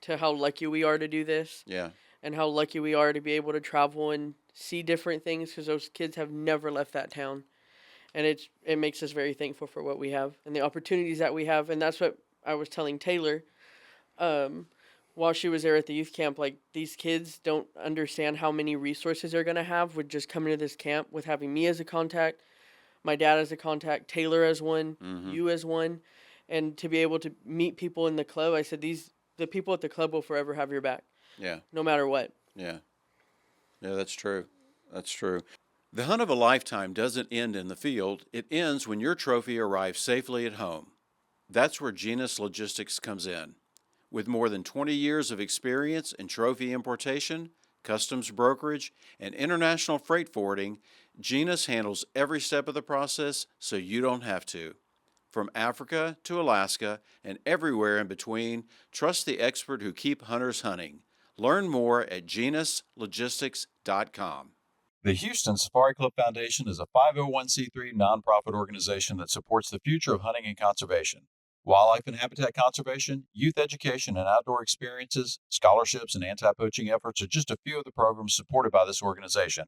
Speaker 5: to how lucky we are to do this.
Speaker 1: Yeah.
Speaker 5: And how lucky we are to be able to travel and see different things, because those kids have never left that town. And it makes us very thankful for what we have and the opportunities that we have. And that's what I was telling Taylor while she was there at the youth camp. Like, these kids don't understand how many resources they're going to have with just coming to this camp, with having me as a contact, my dad as a contact, Taylor as one, you as one, and to be able to meet people in the club. I said, the people at the club will forever have your back.
Speaker 1: Yeah.
Speaker 5: No matter what.
Speaker 1: Yeah. Yeah, that's true. That's true. The hunt of a lifetime doesn't end in the field. It ends when your trophy arrives safely at home. That's where Genus Logistics comes in. With more than 20 years of experience in trophy importation, customs brokerage, and international freight forwarding, Genus handles every step of the process so you don't have to. From Africa to Alaska and everywhere in between, trust the expert who keep hunters hunting. Learn more at genuslogistics.com. The Houston Safari Club Foundation is a 501c3 nonprofit organization that supports the future of hunting and conservation. Wildlife and habitat conservation, youth education and outdoor experiences, scholarships, and anti-poaching efforts are just a few of the programs supported by this organization.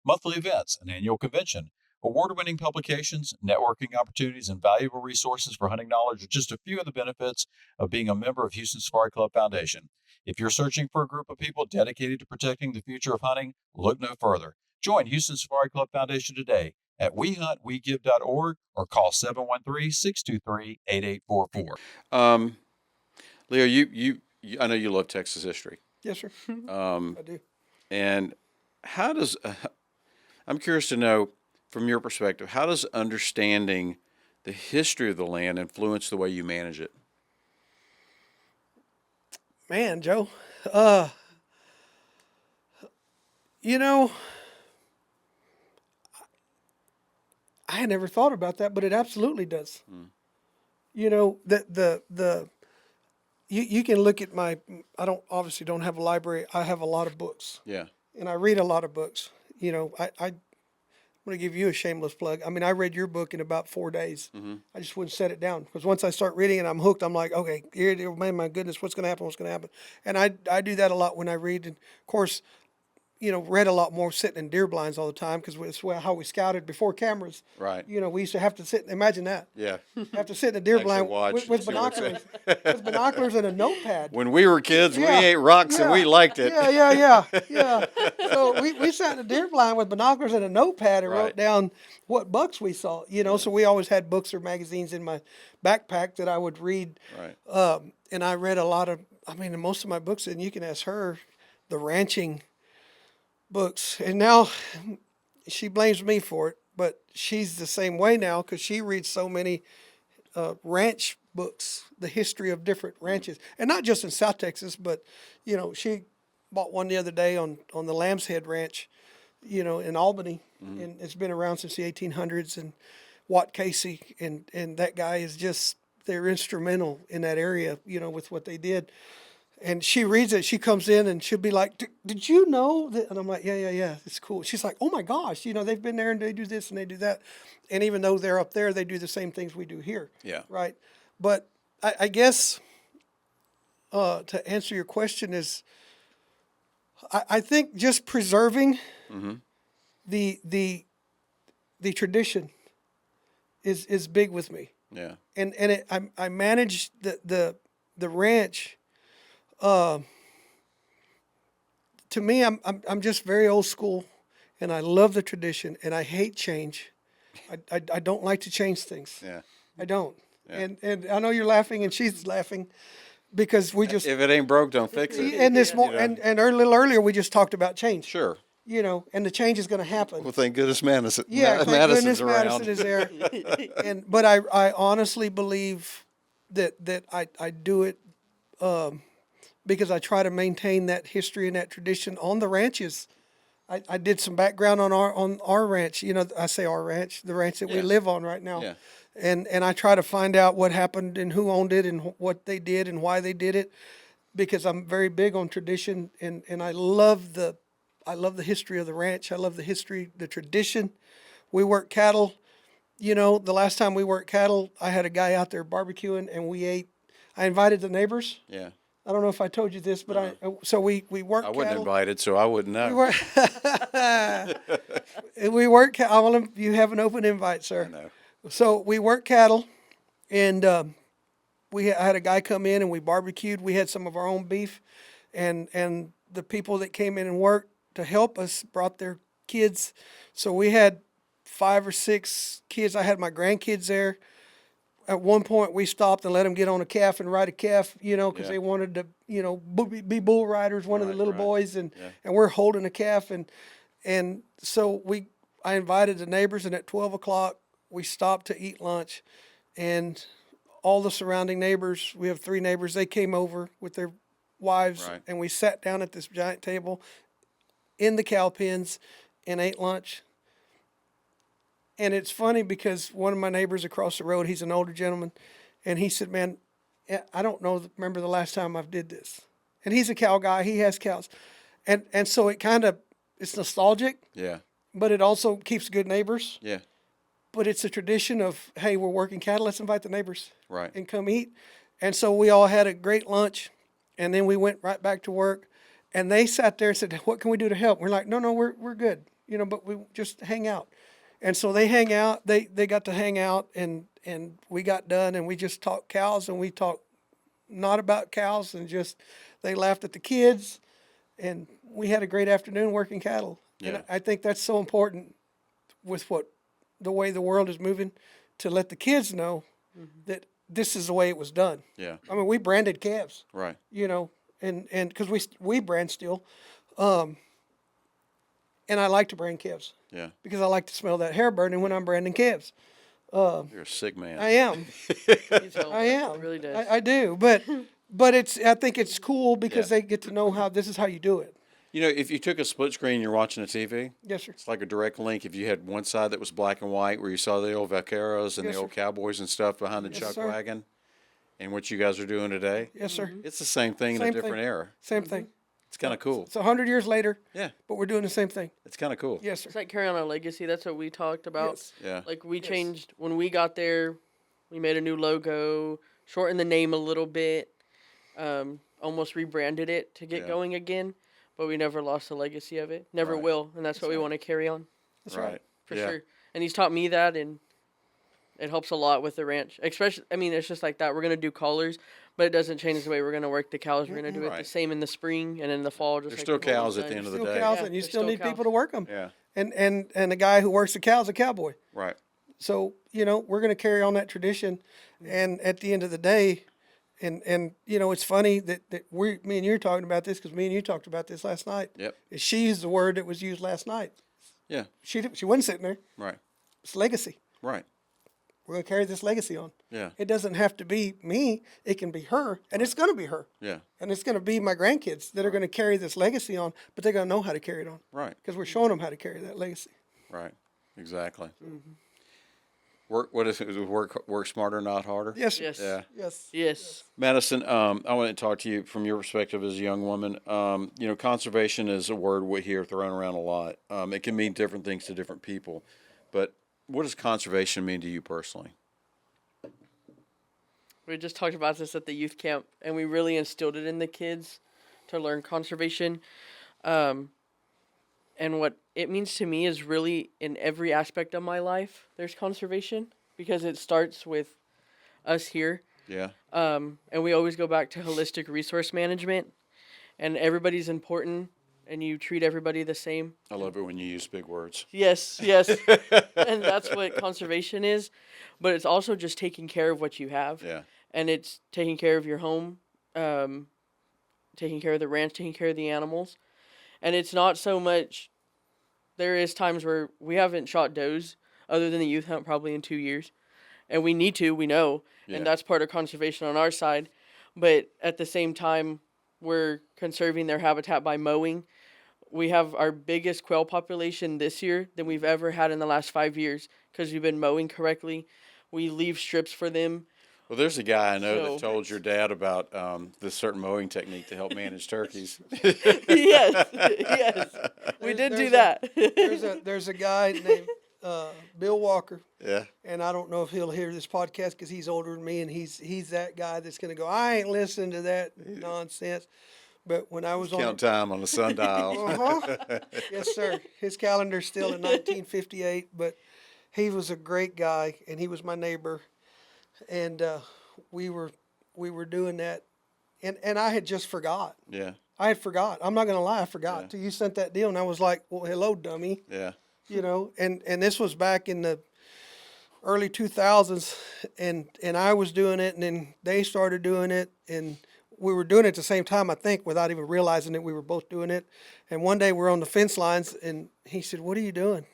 Speaker 1: Monthly events, an annual convention, award-winning publications, networking opportunities, and valuable resources for hunting knowledge are just a few of the benefits of being a member of Houston Safari Club Foundation. If you're searching for a group of people dedicated to protecting the future of hunting, look no further. Join Houston Safari Club Foundation today at wehuntwegive.org or call 713-623-8844. Leo, you I know you love Texas history.
Speaker 2: Yes, sir. I do.
Speaker 1: And how does I'm curious to know, from your perspective, how does understanding the history of the land influence the way you manage it?
Speaker 2: Man, Joe, I had never thought about that, but it absolutely does. You can look at I obviously don't have a library. I have a lot of books.
Speaker 1: Yeah.
Speaker 2: And I read a lot of books. I'm going to give you a shameless plug. I mean, I read your book in about 4 days. I just wouldn't set it down, because once I start reading it, I'm hooked. I'm like, okay, man, my goodness, what's going to happen? And I do that a lot when I read. And of course, read a lot more sitting in deer blinds all the time because it's how we scouted before cameras.
Speaker 1: Right.
Speaker 2: We used to have to sit. Imagine that.
Speaker 1: Yeah.
Speaker 2: Have to sit in a deer
Speaker 1: Actually
Speaker 2: blind
Speaker 1: watch
Speaker 2: with
Speaker 1: and see what's
Speaker 2: binoculars, with binoculars and a notepad.
Speaker 1: When we were kids,
Speaker 2: Yeah,
Speaker 1: we ate rocks and we liked it.
Speaker 2: Yeah. So we sat in a deer blind with binoculars and a notepad and
Speaker 1: Right.
Speaker 2: wrote down what bucks we saw. So we always had books or magazines in my backpack that I would read.
Speaker 1: Right.
Speaker 2: And I read a lot of. Most of my books, and you can ask her, the ranching books. And now she blames me for it, but she's the same way now because she reads so many ranch books, the history of different ranches, and not just in South Texas, but she bought one the other day on the Lamb's Head Ranch, in Albany, and it's been around since the 1800s. And Watt Casey and that guy is just, they're instrumental in that area, with what they did. And she reads it. She comes in and she'll be like, "Did you know that?" And I'm like, "Yeah, it's cool." She's like, "Oh my gosh, they've been there and they do this and they do that." And even though they're up there, they do the same things we do here.
Speaker 1: Yeah.
Speaker 2: Right. But I guess to answer your question is, I think just preserving the tradition is big with me.
Speaker 1: Yeah.
Speaker 2: And I manage the ranch. To me, I'm just very old school, and I love the tradition, and I hate change. I don't like to change things.
Speaker 1: Yeah.
Speaker 2: I don't.
Speaker 1: Yeah.
Speaker 2: And I know you're laughing, and she's laughing, because we just
Speaker 1: If it ain't broke, don't fix it.
Speaker 2: and this and a little earlier we just talked about change.
Speaker 1: Sure.
Speaker 2: And the change is going to happen.
Speaker 1: Well, thank goodness Madison.
Speaker 2: Yeah, thank
Speaker 1: Madison's
Speaker 2: goodness
Speaker 1: around.
Speaker 2: Madison is there. But I honestly believe that I do it because I try to maintain that history and that tradition on the ranches. I did some background on our ranch. I say our ranch, the ranch that we live on right now.
Speaker 1: Yeah.
Speaker 2: And I try to find out what happened and who owned it and what they did and why they did it, because I'm very big on tradition, and I love the history of the ranch. I love the history, the tradition. We work cattle. The last time we worked cattle, I had a guy out there barbecuing, and we ate. I invited the neighbors.
Speaker 1: Yeah.
Speaker 2: I don't know if I told you this, but so we worked
Speaker 1: I wasn't
Speaker 2: cattle.
Speaker 1: invited, so I wouldn't know.
Speaker 2: We work cattle. You have an open invite, sir.
Speaker 1: I know.
Speaker 2: So we worked cattle, and I had a guy come in and we barbecued. We had some of our own beef, and the people that came in and worked to help us brought their kids. So we had 5 or 6 kids. I had my grandkids there. At one point, we stopped and let them get on a calf and ride a calf, because they wanted to, be bull riders. One of the little boys, and we're holding a calf, and so I invited the neighbors, and at 12 o'clock we stopped to eat lunch, and all the surrounding neighbors. We have 3 neighbors. They came over with their wives,
Speaker 1: Right.
Speaker 2: and we sat down at this giant table in the cow pens and ate lunch. And it's funny because one of my neighbors across the road, he's an older gentleman, and he said, "Man, I don't remember the last time I've did this." And he's a cow guy. He has cows. And so it's nostalgic,
Speaker 1: Yeah.
Speaker 2: but it also keeps good neighbors.
Speaker 1: Yeah.
Speaker 2: But it's a tradition of, hey, we're working cattle, let's invite the neighbors
Speaker 1: Right.
Speaker 2: and come eat. And so we all had a great lunch, and then we went right back to work. And they sat there and said, "What can we do to help?" We're like, no, we're good, but we just hang out. And so they hang out. They got to hang out, and we got done, and we just talked cows, and we talked not about cows, and just they laughed at the kids, and we had a great afternoon working cattle.
Speaker 1: Yeah.
Speaker 2: And I think that's so important with the way the world is moving, to let the kids know that this is the way it was done.
Speaker 1: Yeah.
Speaker 2: I mean, we branded calves,
Speaker 1: Right.
Speaker 2: and because we brand still, and I like to brand calves.
Speaker 1: Yeah.
Speaker 2: Because I like to smell that hair burning when I'm branding calves.
Speaker 1: You're a sick man.
Speaker 2: I am. I am.
Speaker 5: It really does.
Speaker 2: I do. But I think it's cool because they get to know how this is how you do it.
Speaker 1: If you took a split screen and you're watching a TV,
Speaker 2: Yes, sir.
Speaker 1: it's like a direct link. If you had one side that was black and white, where you saw the old vaqueros and
Speaker 2: Yes,
Speaker 1: the old
Speaker 2: sir.
Speaker 1: cowboys and stuff behind the
Speaker 2: Yes,
Speaker 1: chuck
Speaker 2: sir.
Speaker 1: wagon, and what you guys are doing today,
Speaker 2: Yes, sir.
Speaker 1: it's the same thing in a
Speaker 2: Same
Speaker 1: different
Speaker 2: thing.
Speaker 1: era.
Speaker 2: Same thing.
Speaker 1: It's kind of cool.
Speaker 2: It's 100 years later,
Speaker 1: Yeah.
Speaker 2: but we're doing the same thing.
Speaker 1: It's kind of cool.
Speaker 2: Yes, sir.
Speaker 5: It's like carrying on a legacy. That's what we talked about.
Speaker 2: Yes.
Speaker 1: Yeah.
Speaker 5: Like we changed when we got there. We made a new logo, shortened the name a little bit, almost rebranded it to get
Speaker 1: Yeah.
Speaker 5: going again. but we never lost the legacy of it. Never
Speaker 1: Right.
Speaker 5: will, and that's what we want to carry on
Speaker 2: That's right.
Speaker 5: for
Speaker 1: Yeah.
Speaker 5: sure. And he's taught me that, and it helps a lot with the ranch. Especially, I mean, it's just like that. We're gonna do collars, but it doesn't change the way we're gonna work the cows. We're gonna do it
Speaker 1: Right.
Speaker 5: the same in the spring and in the fall. Just
Speaker 1: There's
Speaker 5: like
Speaker 1: still
Speaker 5: we've always
Speaker 1: cows at
Speaker 5: done.
Speaker 1: the end of the
Speaker 2: Still
Speaker 1: day.
Speaker 2: cows,
Speaker 5: Yeah,
Speaker 2: and you
Speaker 5: there's
Speaker 2: still
Speaker 5: still
Speaker 2: need
Speaker 5: cows.
Speaker 2: people to work them.
Speaker 1: Yeah.
Speaker 2: And the guy who works the cow is a cowboy.
Speaker 1: Right.
Speaker 2: So, we're going to carry on that tradition. And at the end of the day, and it's funny that me and you are talking about this because me and you talked about this last night.
Speaker 1: Yep.
Speaker 2: She used the word that was used last night.
Speaker 1: Yeah.
Speaker 2: She wasn't sitting there.
Speaker 1: Right.
Speaker 2: It's legacy.
Speaker 1: Right.
Speaker 2: We're going to carry this legacy on.
Speaker 1: Yeah.
Speaker 2: It doesn't have to be me. It can be her. And it's going to be her.
Speaker 1: Yeah.
Speaker 2: And it's going to be my grandkids that are going to carry this legacy on, but they're going to know how to carry it on.
Speaker 1: Right.
Speaker 2: Because we're showing them how to carry that legacy.
Speaker 1: Right. Exactly. What is it? Work smarter, not harder.
Speaker 2: Yes.
Speaker 5: Yes.
Speaker 1: Yeah.
Speaker 2: Yes.
Speaker 5: Yes.
Speaker 1: Madison, I want to talk to you from your perspective as a young woman. Conservation is a word we hear thrown around a lot. It can mean different things to different people, but what does conservation mean to you personally?
Speaker 5: We just talked about this at the youth camp, and we really instilled it in the kids to learn conservation. And what it means to me is really in every aspect of my life, there's conservation because it starts with us here.
Speaker 1: Yeah.
Speaker 5: And we always go back to holistic resource management, and everybody's important, and you treat everybody the same.
Speaker 1: I love it when you use big words.
Speaker 5: Yes, yes. And that's what conservation is. But it's also just taking care of what you have.
Speaker 1: Yeah.
Speaker 5: And it's taking care of your home, taking care of the ranch, taking care of the animals. And it's not so much, there is times where we haven't shot does other than the youth hunt probably in 2 years. And we need to, we know.
Speaker 1: Yeah.
Speaker 5: And that's part of conservation on our side. But at the same time, we're conserving their habitat by mowing. We have our biggest quail population this year than we've ever had in the last 5 years because we've been mowing correctly. We leave strips for them.
Speaker 1: Well, there's a guy I know
Speaker 5: So-
Speaker 1: that told your dad about this certain mowing technique to help manage turkeys.
Speaker 5: Yes, yes. We did do that.
Speaker 2: There's a guy named Bill Walker,
Speaker 1: Yeah.
Speaker 2: and I don't know if he'll hear this podcast because he's older than me, and he's that guy that's going to go, I ain't listening to that nonsense. But when I was
Speaker 1: Count time on the sundial.
Speaker 2: Uh-huh. Yes, sir. His calendar's still in 1958, but he was a great guy, and he was my neighbor, and we were doing that, and I had just forgot.
Speaker 1: Yeah.
Speaker 2: I had forgot. I'm not gonna lie, I forgot.
Speaker 1: Yeah.
Speaker 2: Till you sent that deal, and I was like, "Well, hello, dummy."
Speaker 1: Yeah.
Speaker 2: And this was back in the early 2000s, and I was doing it, and then they started doing it, and we were doing it at the same time, I think, without even realizing that we were both doing it. And one day we're on the fence lines, and he said, "What are you doing?"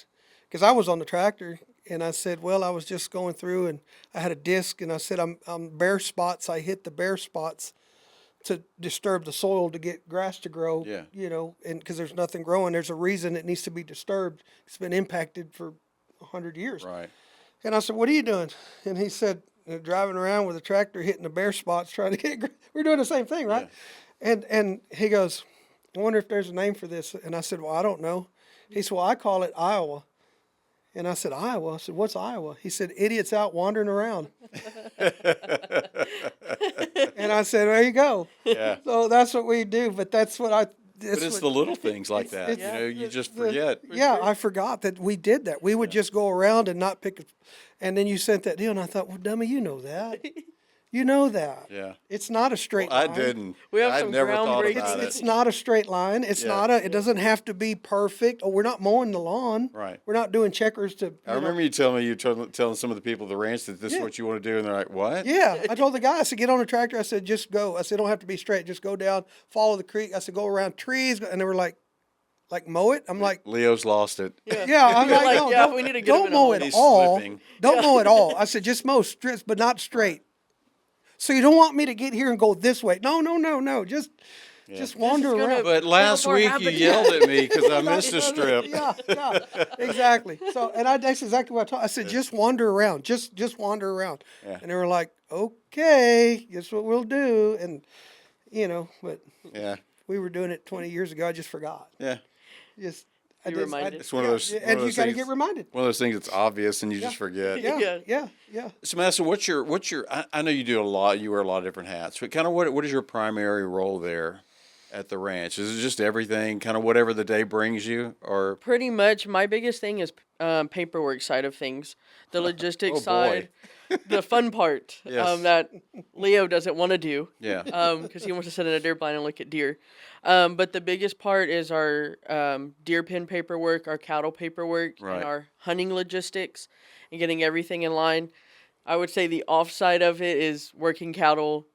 Speaker 2: Because I was on the tractor, and I said, "Well, I was just going through, and I had a disc, and I said, I'm bare spots. I hit the bare spots to disturb the soil to get grass to grow.
Speaker 1: Yeah.
Speaker 2: And because there's nothing growing, there's a reason it needs to be disturbed. It's been impacted for 100 years."
Speaker 1: Right.
Speaker 2: And I said, "What are you doing?" And he said, "Driving around with a tractor, hitting the bare spots, trying to get." We're doing the same thing, right?
Speaker 1: Yeah.
Speaker 2: And he goes, "I wonder if there's a name for this." And I said, "Well, I don't know." He said, "Well, I call it Iowa." And I said, "Iowa?" I said, "What's Iowa?" He said, "Idiots out wandering around." And I said, "There you go."
Speaker 1: Yeah.
Speaker 2: So that's what we do. But that's what I.
Speaker 1: But it's the little things like that.
Speaker 2: it's-
Speaker 1: You just forget.
Speaker 2: Yeah, I forgot that we did that. We would just go around and not pick. And then you sent that deal, and I thought, well, dummy, you know that. You know that.
Speaker 1: Yeah.
Speaker 2: It's not a straight
Speaker 1: I
Speaker 2: line.
Speaker 1: didn't.
Speaker 5: We have
Speaker 1: I
Speaker 5: some
Speaker 1: never thought
Speaker 5: groundbreaking-
Speaker 1: about
Speaker 2: It's
Speaker 1: it.
Speaker 2: not a straight line. It's
Speaker 1: Yeah.
Speaker 2: not a. It doesn't have to be perfect. Oh, we're not mowing the lawn.
Speaker 1: Right.
Speaker 2: We're not doing checkers to.
Speaker 1: I remember you telling me, telling some of the people at the ranch that this is
Speaker 2: Yeah.
Speaker 1: what you want to do, and they're like, "What?"
Speaker 2: Yeah, I told the guy. I said, "Get on a tractor." I said, "Just go." I said, "Don't have to be straight. Just go down, follow the creek." I said, "Go around trees," and they were like mow it. I'm like,
Speaker 1: Leo's lost it.
Speaker 2: yeah. I'm
Speaker 5: You're
Speaker 2: like,
Speaker 5: like,
Speaker 2: no,
Speaker 5: yeah,
Speaker 2: don't,
Speaker 5: we need to get him
Speaker 2: don't
Speaker 5: in a
Speaker 2: mow
Speaker 5: hole.
Speaker 2: it
Speaker 1: He's
Speaker 2: all.
Speaker 1: slipping.
Speaker 2: Don't mow it all. I said, just mow strips, but not straight. So you don't want me to get here and go this way? No. Just wander
Speaker 5: gonna-
Speaker 2: around.
Speaker 1: But last
Speaker 5: more
Speaker 1: week you
Speaker 5: happen.
Speaker 1: yelled at me because I missed a strip.
Speaker 2: Yeah, exactly. So, that's exactly what I told. I said, just wander around. Just wander around.
Speaker 1: Yeah.
Speaker 2: And they were like, okay, guess what we'll do. And but
Speaker 1: Yeah.
Speaker 2: we were doing it 20 years ago. I just forgot.
Speaker 1: Yeah.
Speaker 2: Just
Speaker 5: Be reminded.
Speaker 1: It's one of those.
Speaker 2: and
Speaker 1: one of
Speaker 2: you
Speaker 1: those
Speaker 2: got to
Speaker 1: things-
Speaker 2: get reminded.
Speaker 1: One of those things that's obvious and you just forget.
Speaker 2: Yeah.
Speaker 1: So, Madison, what's your? I know you do a lot. You wear a lot of different hats. But kind of what is your primary role there at the ranch? Is it just everything, kind of whatever the day brings you, or?
Speaker 5: Pretty much. My biggest thing is paperwork side of things, the logistics
Speaker 1: Oh, boy.
Speaker 5: side, the fun part
Speaker 1: Yes.
Speaker 5: that Leo doesn't want to do.
Speaker 1: Yeah.
Speaker 5: Because he wants to sit in a deer blind and look at deer. But the biggest part is our deer pen paperwork, our cattle paperwork,
Speaker 1: Right.
Speaker 5: and our hunting logistics, and getting everything in line. I would say the offside of it is working cattle,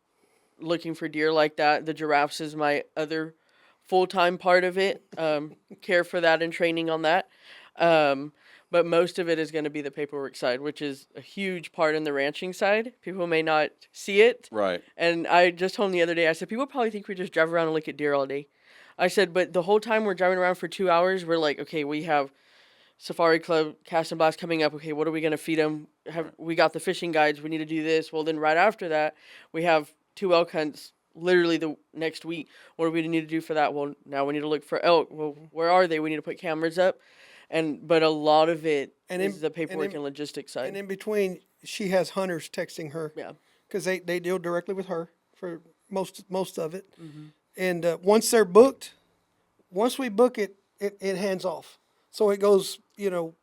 Speaker 5: looking for deer like that. The giraffes is my other full-time part of it. Care for that and training on that. But most of it is going to be the paperwork side, which is a huge part in the ranching side. People may not see it.
Speaker 1: Right.
Speaker 5: And I just told him the other day, I said, people probably think we just drive around and look at deer all day. I said, but the whole time we're driving around for 2 hours, we're like, okay, we have Safari Club Cast and Blast coming up. Okay, what are we going to feed them? We got the fishing guides. We need to do this. Well, then right after that, we have 2 elk hunts literally the next week. What do we need to do for that? Well, now we need to look for elk. Well, where are they? We need to put cameras up. But a lot of it is the paperwork and logistics side.
Speaker 2: And in between, she has hunters texting her.
Speaker 5: Yeah.
Speaker 2: Because they deal directly with her for most of it. Mm-hmm. And once they're booked, once we book it, it hands off. So it goes,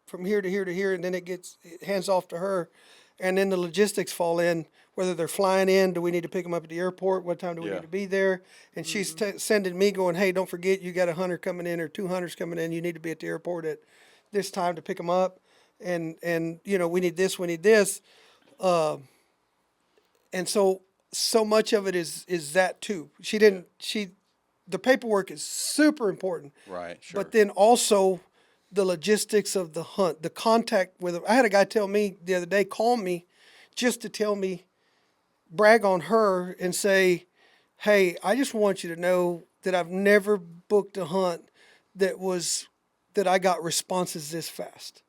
Speaker 2: from here to here to here, and then it hands off to her. And then the logistics fall in, whether they're flying in, do we need to pick them up at the airport? What time do we need to be there? And she's sending me going, hey, don't forget you got a hunter coming in or 2 hunters coming in. You need to be at the airport at this time to pick them up. And we need this, we need this. And so much of it is that too. The paperwork is super important.
Speaker 1: Right. Sure.
Speaker 2: But then also the logistics of the hunt, the contact with them. I had a guy tell me the other day, call me just to tell me, brag on her and say, hey, I just want you to know that I've never booked a hunt that I got responses this fast.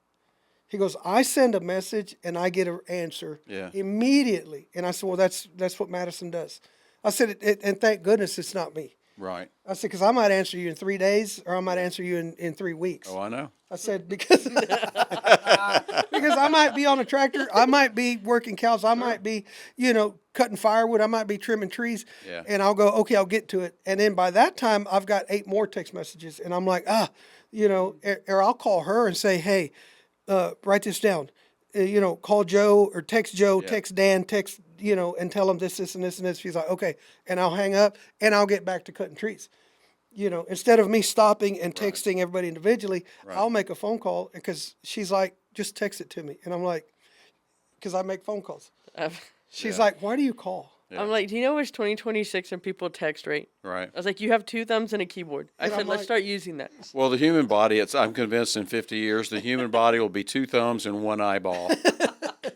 Speaker 2: He goes, I send a message and I get an answer immediately. And I said, well, that's what Madison does. I said, and thank goodness it's not me.
Speaker 1: Right.
Speaker 2: I said, because I might answer you in 3 days or I might answer you in 3 weeks.
Speaker 1: Oh, I know.
Speaker 2: I said, because I might be on a tractor. I might be working cows. I might be, cutting firewood. I might be trimming trees.
Speaker 1: Yeah.
Speaker 2: And I'll go, okay, I'll get to it. And then by that time, I've got 8 more text messages. And I'm like, or I'll call her and say, hey, write this down. Call Joe or text Joe, text Dan, text, and tell them this, and this, and this. She's like, okay. And I'll hang up and I'll get back to cutting trees. Instead of me stopping and texting everybody individually, I'll make a phone call because she's like, just text it to me. And I'm like, because I make phone calls. She's like, why do you call?
Speaker 5: Yeah. I'm like, do you know it's 2026 and people text, right?
Speaker 1: Right.
Speaker 5: I was like, you have 2 thumbs and a keyboard. I said, let's start using that.
Speaker 1: Well, the human body, I'm convinced in 50 years, the human body will be 2 thumbs and 1 eyeball.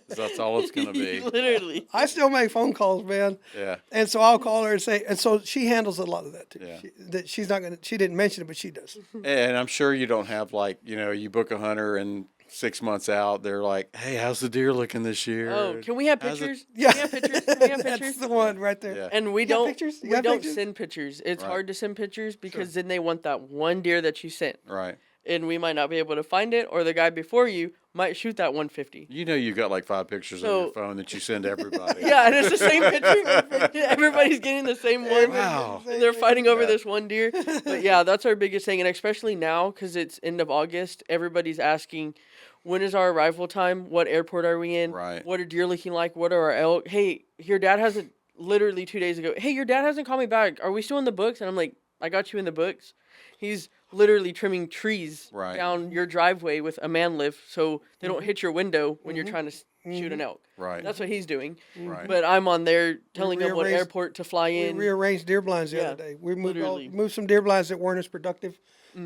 Speaker 1: That's all it's going to be.
Speaker 5: Literally.
Speaker 2: I still make phone calls, man.
Speaker 1: Yeah.
Speaker 2: And so I'll call her and say, and so she handles a lot of that too.
Speaker 1: Yeah.
Speaker 2: She didn't mention it, but she does.
Speaker 1: And I'm sure you don't have you book a hunter and 6 months out, they're like, hey, how's the deer looking this year?
Speaker 5: Oh, can we have pictures?
Speaker 2: Yeah.
Speaker 5: Can we have pictures? Can we have pictures?
Speaker 2: That's the one right there.
Speaker 1: Yeah.
Speaker 5: And we
Speaker 2: You got
Speaker 5: don't
Speaker 2: pictures? You
Speaker 5: we
Speaker 2: got
Speaker 5: don't
Speaker 2: pictures?
Speaker 5: send pictures. It's
Speaker 1: Right.
Speaker 5: hard to send pictures because then they want that one deer that you sent.
Speaker 1: Right.
Speaker 5: And we might not be able to find it, or the guy before you might shoot that 150.
Speaker 1: You got like 5 pictures on your phone that you send to everybody.
Speaker 5: Yeah, and it's the same picture. Everybody's getting the same one.
Speaker 1: Wow.
Speaker 5: And they're fighting over this one deer. But yeah, that's our biggest thing. And especially now, because it's end of August, everybody's asking, when is our arrival time? What airport are we in?
Speaker 1: Right.
Speaker 5: What are deer looking like? What are our elk? Hey, your dad hasn't, literally 2 days ago, hey, your dad hasn't called me back. Are we still in the books? And I'm like, I got you in the books. He's literally trimming trees down your driveway with a man lift so they don't hit your window when you're trying to shoot an elk.
Speaker 1: Right.
Speaker 5: That's what he's doing.
Speaker 1: Right.
Speaker 5: But I'm on there telling him what
Speaker 2: rearranged-
Speaker 5: airport to fly in.
Speaker 2: We rearranged deer blinds the other day. We moved some deer blinds that weren't as productive.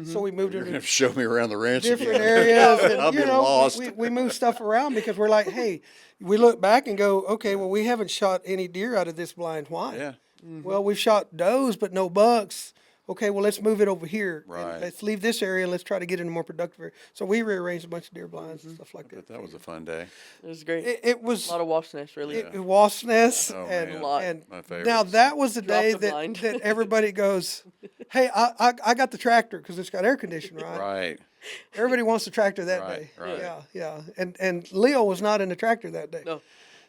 Speaker 2: So we moved
Speaker 1: You're
Speaker 2: them
Speaker 1: going to
Speaker 2: to
Speaker 1: show me around the ranch
Speaker 2: different
Speaker 1: again.
Speaker 2: areas.
Speaker 1: I'll
Speaker 2: And,
Speaker 1: be lost.
Speaker 2: we move stuff around because we're like, hey, we look back and go, okay, well, we haven't shot any deer out of this blind. Why?
Speaker 1: Yeah.
Speaker 2: Well, we've shot does, but no bucks. Okay, well, let's move it over here. And
Speaker 1: Right.
Speaker 2: let's leave this area and let's try to get in a more productive area. So we rearranged a bunch of deer blinds and stuff like that.
Speaker 1: But that was a fun day.
Speaker 5: It was great.
Speaker 2: It was
Speaker 5: a lot of wasp nests, really.
Speaker 2: wasp nests
Speaker 1: Oh,
Speaker 2: and,
Speaker 1: man.
Speaker 5: A lot.
Speaker 2: and
Speaker 1: My favorites.
Speaker 2: now that was the
Speaker 5: Drop
Speaker 2: day
Speaker 5: the
Speaker 2: that,
Speaker 5: blind.
Speaker 2: that everybody goes, hey, I got the tractor because it's got air conditioning, right?
Speaker 1: Right.
Speaker 2: Everybody wants the tractor that
Speaker 1: Right,
Speaker 2: day.
Speaker 1: right.
Speaker 2: Yeah. And Leo was not in the tractor that day.
Speaker 5: No.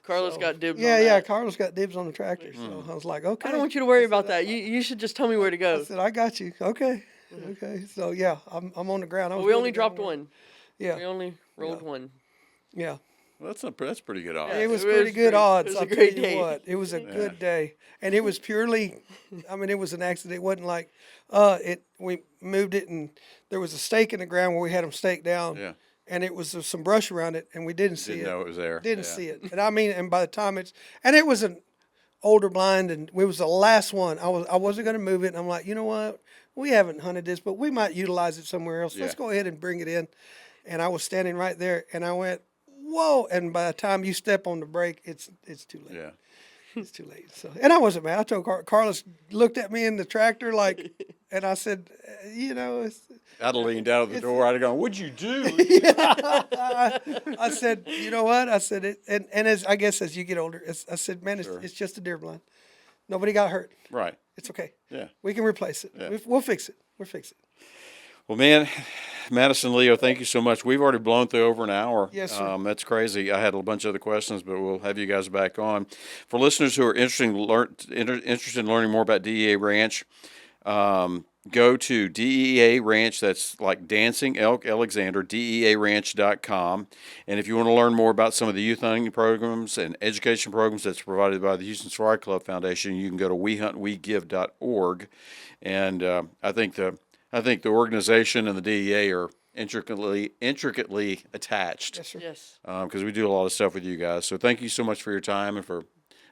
Speaker 5: Carlos
Speaker 2: So,
Speaker 5: got dibs
Speaker 2: Yeah,
Speaker 5: on
Speaker 2: yeah.
Speaker 5: that.
Speaker 2: Carlos got dibs on the tractor. So I was like, okay.
Speaker 5: I don't want you to worry about that. You should just tell me where to
Speaker 2: I
Speaker 5: go.
Speaker 2: said, I got you. Okay. Okay. So yeah, I'm on the ground. I
Speaker 5: But
Speaker 2: was
Speaker 5: we
Speaker 2: ready
Speaker 5: only
Speaker 2: to go
Speaker 5: dropped
Speaker 2: to work.
Speaker 5: one.
Speaker 2: Yeah.
Speaker 5: We only rolled one.
Speaker 2: Yeah.
Speaker 1: Well, that's pretty good odds.
Speaker 2: It was
Speaker 5: it was
Speaker 2: pretty good
Speaker 5: great.
Speaker 2: odds.
Speaker 5: It was
Speaker 2: I'll
Speaker 5: a
Speaker 2: tell
Speaker 5: great
Speaker 2: you
Speaker 5: day.
Speaker 2: what. It was a good day, and it was purely. I mean, it was an accident. It wasn't like, we moved it, and there was a stake in the ground where we had them staked down.
Speaker 1: Yeah.
Speaker 2: And it was some brush around it, and we didn't see
Speaker 1: Didn't
Speaker 2: it.
Speaker 1: know it was there.
Speaker 2: Didn't
Speaker 1: Yeah.
Speaker 2: see it, and I mean, and by the time it was an older blind, and it was the last one. I wasn't going to move it, and I'm like, you know what? We haven't hunted this, but we might utilize it somewhere else. Let's
Speaker 1: Yeah.
Speaker 2: go ahead and bring it in. And I was standing right there, and I went, whoa! And by the time you step on the brake, it's too late.
Speaker 1: Yeah.
Speaker 2: It's too late. So, and I wasn't mad. I told Carlos looked at me in the tractor like, and I said, it's,
Speaker 1: I'd have leaned out of the door. I'd have gone, "What'd you do?"
Speaker 2: I said, you know what? I said it, and as I guess as you get older, I said, man, it's just a deer blind. Nobody got hurt.
Speaker 1: Right.
Speaker 2: It's okay.
Speaker 1: Yeah.
Speaker 2: We can replace it.
Speaker 1: Yeah.
Speaker 2: We'll fix it. We'll fix it.
Speaker 1: Well, man, Madison, Leo, thank you so much. We've already blown through over an hour.
Speaker 2: Yes, sir.
Speaker 1: That's crazy. I had a bunch of other questions, but we'll have you guys back on. For listeners who are interested in learning more about DEA Ranch, go to DEA Ranch. That's like Dancing Elk Alexander, DEARanch.com. And if you want to learn more about some of the youth hunting programs and education programs that's provided by the Houston Safari Club Foundation, you can go to wehuntwegive.org. And I think the organization and the DEA are intricately attached.
Speaker 2: Yes, sir.
Speaker 5: Yes.
Speaker 1: Because we do a lot of stuff with you guys. So thank you so much for your time and for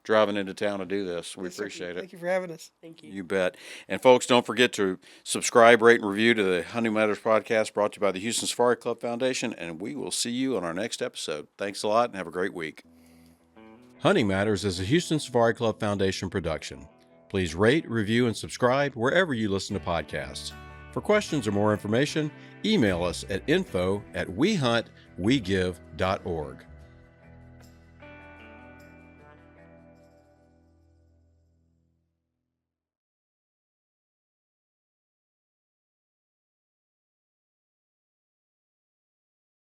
Speaker 1: driving into town to do this. We
Speaker 2: Yes, sir.
Speaker 1: appreciate it.
Speaker 2: Thank you for having us.
Speaker 5: Thank you.
Speaker 1: You bet. And folks, don't forget to subscribe, rate, and review to the Hunting Matters podcast brought to you by the Houston Safari Club Foundation. And we will see you on our next episode. Thanks a lot and have a great week. Hunting Matters is a Houston Safari Club Foundation production. Please rate, review, and subscribe wherever you listen to podcasts. For questions or more information, email us at info@wehuntwegive.org.